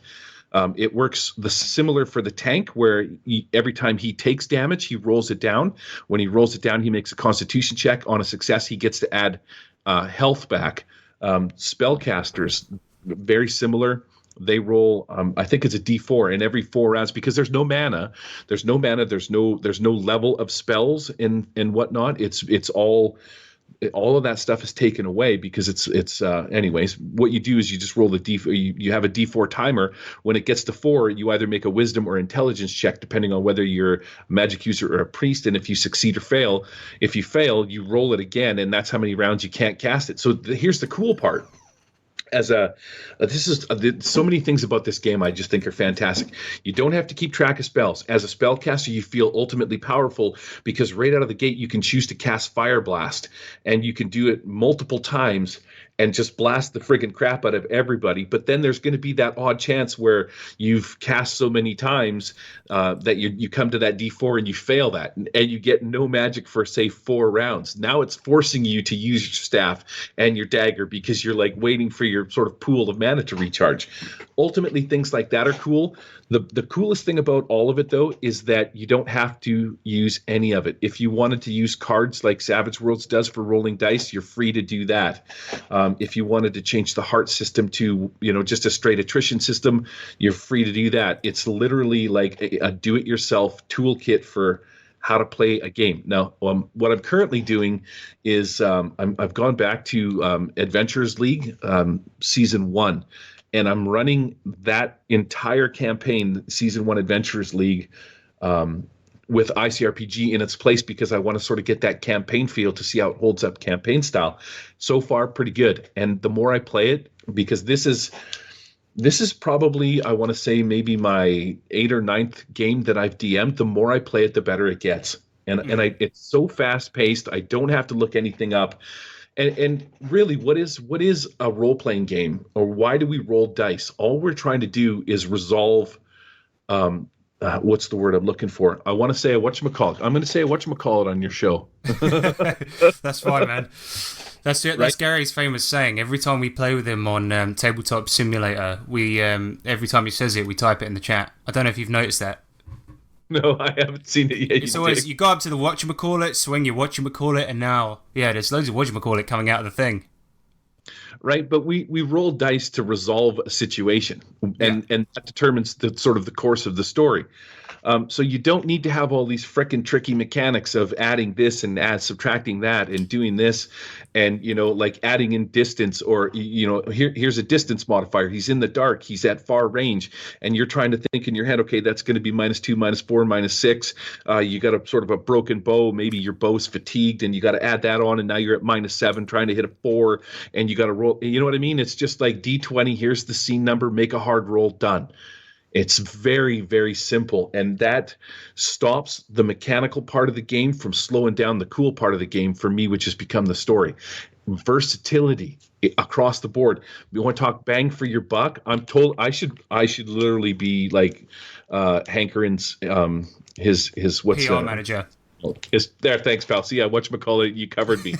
It works similar for the tank, where every time he takes damage, he rolls it down. When he rolls it down, he makes a Constitution check. On a success, he gets to add health back. Spellcasters, very similar. They roll, I think it's a D4 in every 4 rounds, because there's no mana. There's no level of spells and whatnot. It's all of that stuff is taken away, because it's anyways, what you do is you just roll the D4. You have a D4 timer. When it gets to 4, you either make a wisdom or intelligence check, depending on whether you're a magic user or a priest. And if you succeed or fail, if you fail, you roll it again, and that's how many rounds you can't cast it. So here's the cool part. So many things about this game I just think are fantastic. You don't have to keep track of spells. As a spellcaster, you feel ultimately powerful, because right out of the gate you can choose to cast Fire Blast, and you can do it multiple times and just blast the friggin' crap out of everybody. But then there's going to be that odd chance where you've cast so many times that you come to that D4 and you fail that, and you get no magic for, say, 4 rounds. Now it's forcing you to use your staff and your dagger, because you're like waiting for your sort of pool of mana to recharge. Ultimately, things like that are cool. The coolest thing about all of it, though, is that you don't have to use any of it. If you wanted to use cards like Savage Worlds does for rolling dice, you're free to do that. If you wanted to change the heart system to, just a straight attrition system, you're free to do that. It's literally like a do-it-yourself toolkit for how to play a game. Now, what I'm currently doing is I've gone back to Adventurers League Season 1. and I'm running that entire campaign, Season 1 Adventurers League, with ICRPG in its place because I want to sort of get that campaign feel to see how it holds up campaign style. So far, pretty good. And the more I play it, because this is probably, I want to say, maybe my 8th or 9th game that I've DM'd. The more I play it, the better it gets. And it's so fast paced. I don't have to look anything up. And really, what is a role playing game, or why do we roll dice? All we're trying to do is resolve. What's the word I'm looking for? I want to say a whatchamacallit. I'm going to say a whatchamacallit on your show. That's fine, man. That's it. That's Gary's famous saying. Every time we play with him on Tabletop Simulator, we every time he says it, we type it in the chat. I don't know if you've noticed that. No, I haven't seen it yet. It's always, you go up to the whatchamacallit, swing your whatchamacallit, and now, there's loads of whatchamacallit coming out of the thing. Right, but we roll dice to resolve a situation, and that determines the sort of the course of the story. So you don't need to have all these frickin' tricky mechanics of adding this and subtracting that and doing this, and like adding in distance, or here's a distance modifier. He's in the dark. He's at far range, and you're trying to think in your head, okay, that's going to be -2, -4, -6. You got a sort of a broken bow. Maybe your bow's fatigued, and you got to add that on, and now you're at -7 trying to hit a 4, and you got to roll. You know what I mean? It's just like D20. Here's the scene number. Make a hard roll. Done. It's very, very simple, and that stops the mechanical part of the game from slowing down the cool part of the game for me, which has become the story. Versatility across the board. We want to talk bang for your buck. I'm told I should literally be like Hank Aaron's his what's PR manager. Is there? Thanks, pal. See, whatchamacallit, you covered me.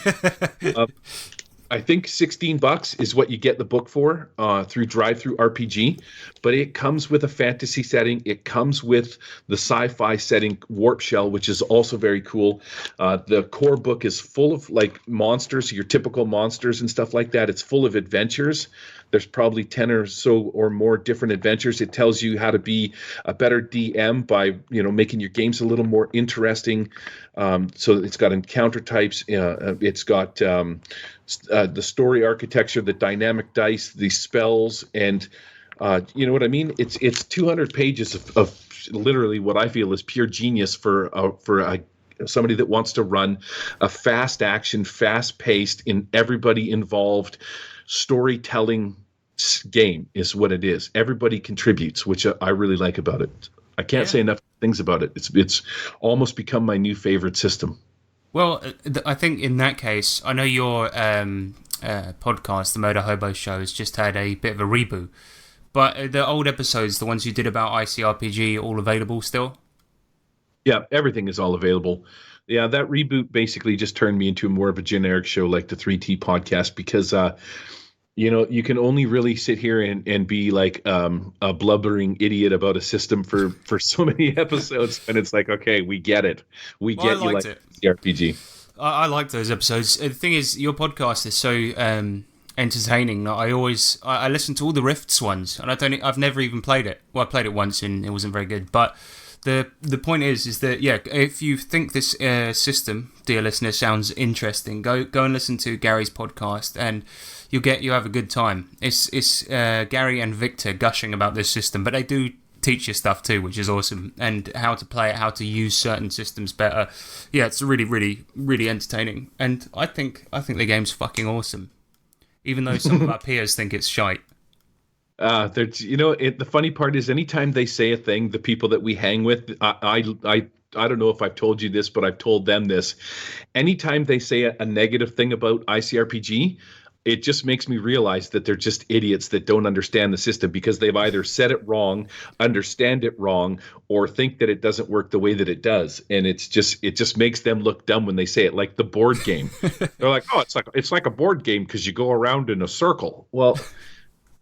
I think $16 is what you get the book for through Drive-Thru RPG, but it comes with a fantasy setting. It comes with the sci-fi setting, Warp Shell, which is also very cool. The core book is full of like monsters, your typical monsters and stuff like that. It's full of adventures. There's probably 10 or so or more different adventures. It tells you how to be a better DM by making your games a little more interesting. So it's got encounter types. It's got the story architecture, the dynamic dice, the spells, and you know what I mean? It's 200 pages of literally what I feel is pure genius for somebody that wants to run a fast action, fast paced, in everybody involved storytelling game is what it is. Everybody contributes, which I really like about it. I can't say enough things about it. It's almost become my new favorite system. Well, I think in that case, I know your podcast, the Motor Hobo Show, has just had a bit of a reboot. But the old episodes, the ones you did about ICRPG, are all available still? Yeah, everything is all available. Yeah, that reboot basically just turned me into more of a generic show like the 3T podcast because, you can only really sit here and be like a blubbering idiot about a system for so many episodes. And it's like, okay, we get it. We get you like the RPG. I like those episodes. The thing is, your podcast is so entertaining. I listen to all the Rifts ones, and I've never even played it. Well, I played it once and it wasn't very good, but the point is that if you think this system, dear listener, sounds interesting, go and listen to Gary's podcast, and you'll have a good time. It's Gary and Victor gushing about this system, but they do teach you stuff too, which is awesome, and how to play it, how to use certain systems better. Yeah, it's really, really, really entertaining, and I think the game's fucking awesome, even though some of our peers think it's shite. The funny part is anytime they say a thing, the people that we hang with, I don't know if I've told you this, but I've told them this. Anytime they say a negative thing about ICRPG, it just makes me realize that they're just idiots that don't understand the system because they've either said it wrong, understand it wrong, or think that it doesn't work the way that it does. And it just makes them look dumb when they say it, like the board game. They're like, oh, it's like a board game because you go around in a circle. Well,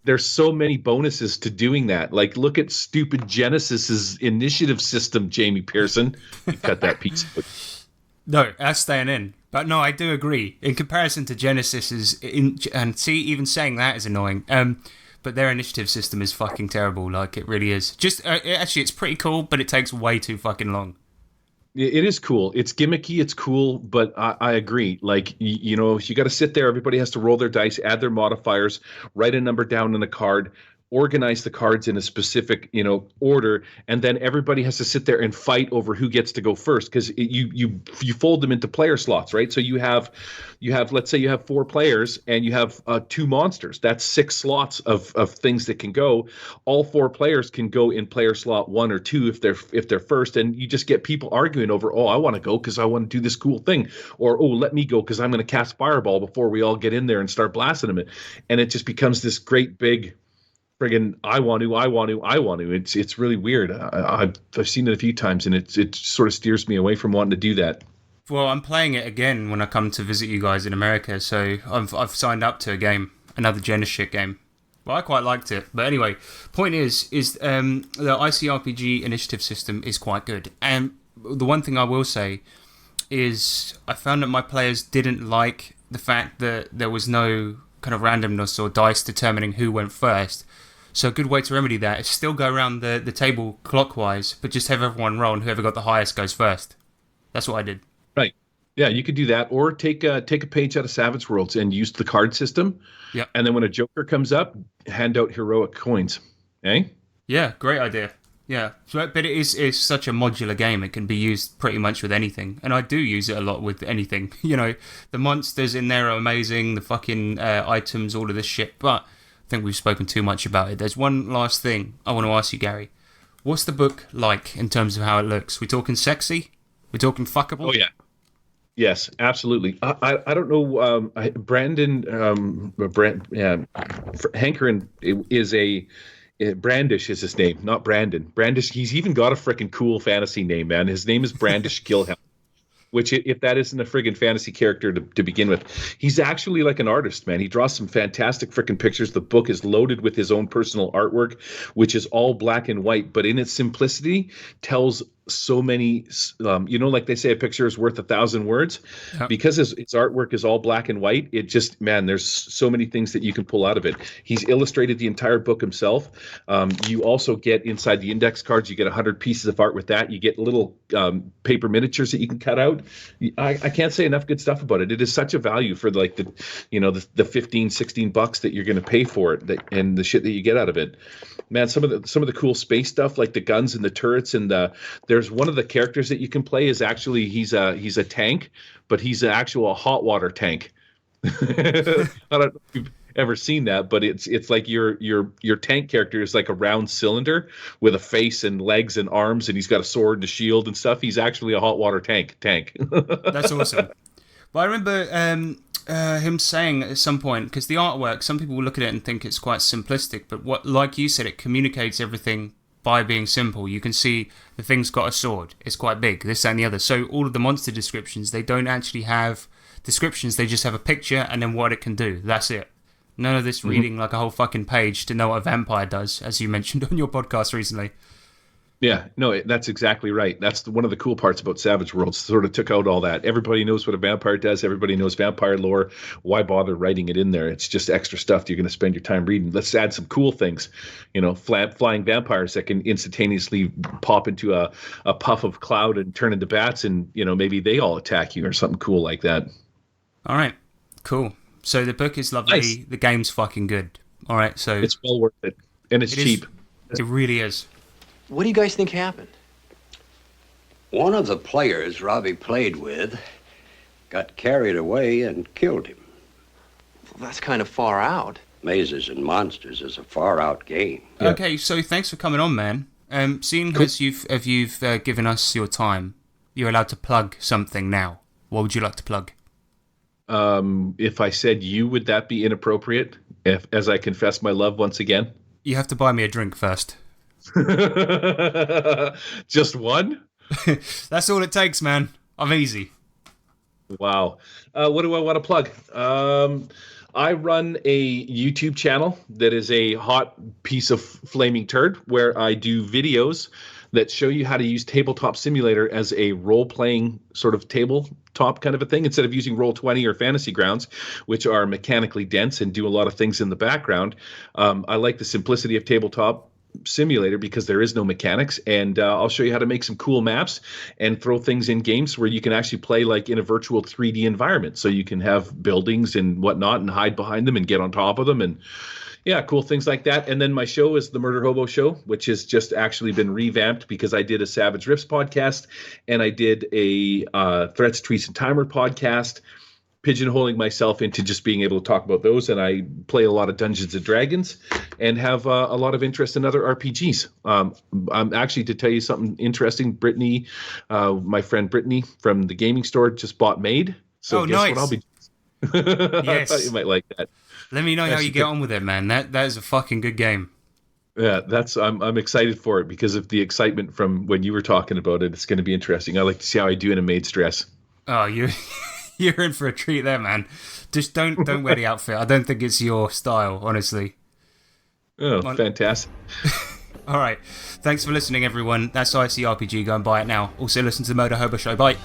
there's so many bonuses to doing that. Like, look at stupid Genesis's initiative system, Jamie Pearson. You cut that piece. No, that's staying in. But no, I do agree. In comparison to Genesis's, even saying that is annoying. But their initiative system is fucking terrible. Like, it really is. Just actually, it's pretty cool, but it takes way too fucking long. It is cool. It's gimmicky. It's cool, but I agree. Like, you got to sit there. Everybody has to roll their dice, add their modifiers, write a number down on a card, organize the cards in a specific, order, and then everybody has to sit there and fight over who gets to go first, because you fold them into player slots, right? So you have let's say you have 4 players and you have 2 monsters. That's 6 slots of things that can go. All 4 players can go in player slot 1 or 2 if they're first, and you just get people arguing over, oh, I want to go because I want to do this cool thing, or oh, let me go because I'm going to cast Fireball before we all get in there and start blasting them. And it just becomes this great big friggin' I want to. It's really weird. I've seen it a few times, and it sort of steers me away from wanting to do that. Well, I'm playing it again when I come to visit you guys in America, so I've signed up to a game, another Genesis game. Well, I quite liked it, but anyway, point is the ICRPG initiative system is quite good, and the one thing I will say is I found that my players didn't like the fact that there was no kind of randomness or dice determining who went first. So a good way to remedy that is still go around the table clockwise, but just have everyone roll, and whoever got the highest goes first. That's what I did. Right. Yeah, you could do that, or take a page out of Savage Worlds and use the card system. Yeah. And then when a Joker comes up, hand out heroic coins. Eh? Yeah, great idea. Yeah, but it is such a modular game. It can be used pretty much with anything, and I do use it a lot with anything. The monsters in there are amazing, the fucking items, all of this shit. But I think we've spoken too much about it. There's one last thing I want to ask you, Gary. What's the book like in terms of how it looks? We talking sexy? We talking fuckable? Oh yeah. Yes, absolutely. I don't know. Hankerin is Brandish is his name, not Brandon. Brandish, he's even got a freaking cool fantasy name, man. His name is Brandish Gilhelm, which, if that isn't a friggin' fantasy character to begin with, he's actually like an artist, man. He draws some fantastic freaking pictures. The book is loaded with his own personal artwork, which is all black and white, but in its simplicity tells so many, like they say, a picture is worth 1,000 words. Yep. Because his artwork is all black and white, it just, man, there's so many things that you can pull out of it. He's illustrated the entire book himself. You also get inside the index cards, you get 100 pieces of art with that. You get little paper miniatures that you can cut out. I can't say enough good stuff about it. It is such a value for the $15-$16 that you're going to pay for it, and the shit that you get out of it. Man, some of the cool space stuff, like the guns and the turrets, and there's one of the characters that you can play is actually he's a tank, but he's an actual hot water tank. I don't know if you've ever seen that, but it's like your tank character is like a round cylinder with a face and legs and arms, and he's got a sword and a shield and stuff. He's actually a hot water tank. That's awesome. But I remember him saying at some point, because the artwork, some people will look at it and think it's quite simplistic, but like you said, it communicates everything by being simple. You can see the thing's got a sword, it's quite big, this, that, and the other. So all of the monster descriptions, they don't actually have descriptions, they just have a picture and then what it can do. That's it. None of this reading like a whole fucking page to know what a vampire does, as you mentioned on your podcast recently. Yeah, no, that's exactly right. That's one of the cool parts about Savage Worlds. Sort of took out all that. Everybody knows what a vampire does. Everybody knows vampire lore. Why bother writing it in there? It's just extra stuff you're going to spend your time reading. Let's add some cool things. Flying vampires that can instantaneously pop into a puff of cloud and turn into bats, and maybe they all attack you or something cool like that. All right, cool. So the book is lovely. Nice. The game's fucking good. All right, so it's well worth it, and it's cheap. It really is. What do you guys think happened? One of the players Robbie played with got carried away and killed him. Well, that's kind of far out. Mazes and Monsters is a far-out game. Yeah. Okay, so thanks for coming on, man. Seeing as you've given us your time, you're allowed to plug something now. What would you like to plug? If I said you, would that be inappropriate? As I confess my love once again? You have to buy me a drink first. Just one? That's all it takes, man. I'm easy. Wow. What do I want to plug? I run a YouTube channel that is a hot piece of flaming turd where I do videos that show you how to use Tabletop Simulator as a role-playing sort of tabletop kind of a thing, instead of using Roll20 or Fantasy Grounds, which are mechanically dense and do a lot of things in the background. I like the simplicity of Tabletop Simulator because there is no mechanics, and I'll show you how to make some cool maps and throw things in games where you can actually play like in a virtual 3D environment, so you can have buildings and whatnot and hide behind them and get on top of them, and Yeah, cool things like that. And then my show is the Murder Hobo Show, which has just actually been revamped because I did a Savage Rifts podcast and I did a Threats, Tweets, and Timer podcast, pigeonholing myself into just being able to talk about those. And I play a lot of Dungeons and Dragons and have a lot of interest in other RPGs. I'm actually, to tell you something interesting, Brittany, my friend Brittany from the gaming store just bought Made. So guess nice. what I'll be Yes. I thought you might like that. Let me know how you get on with it, man. That is a fucking good game. Yeah, I'm excited for it because of the excitement from when you were talking about it. It's going to be interesting. I like to see how I do in a Maid's dress. Oh, you're in for a treat there, man. Just don't wear the outfit. I don't think it's your style, honestly. Oh, fantastic. All right. Thanks for listening, everyone. That's ICRPG. Go and buy it now. Also, listen to the Murder Hobo Show. Bye.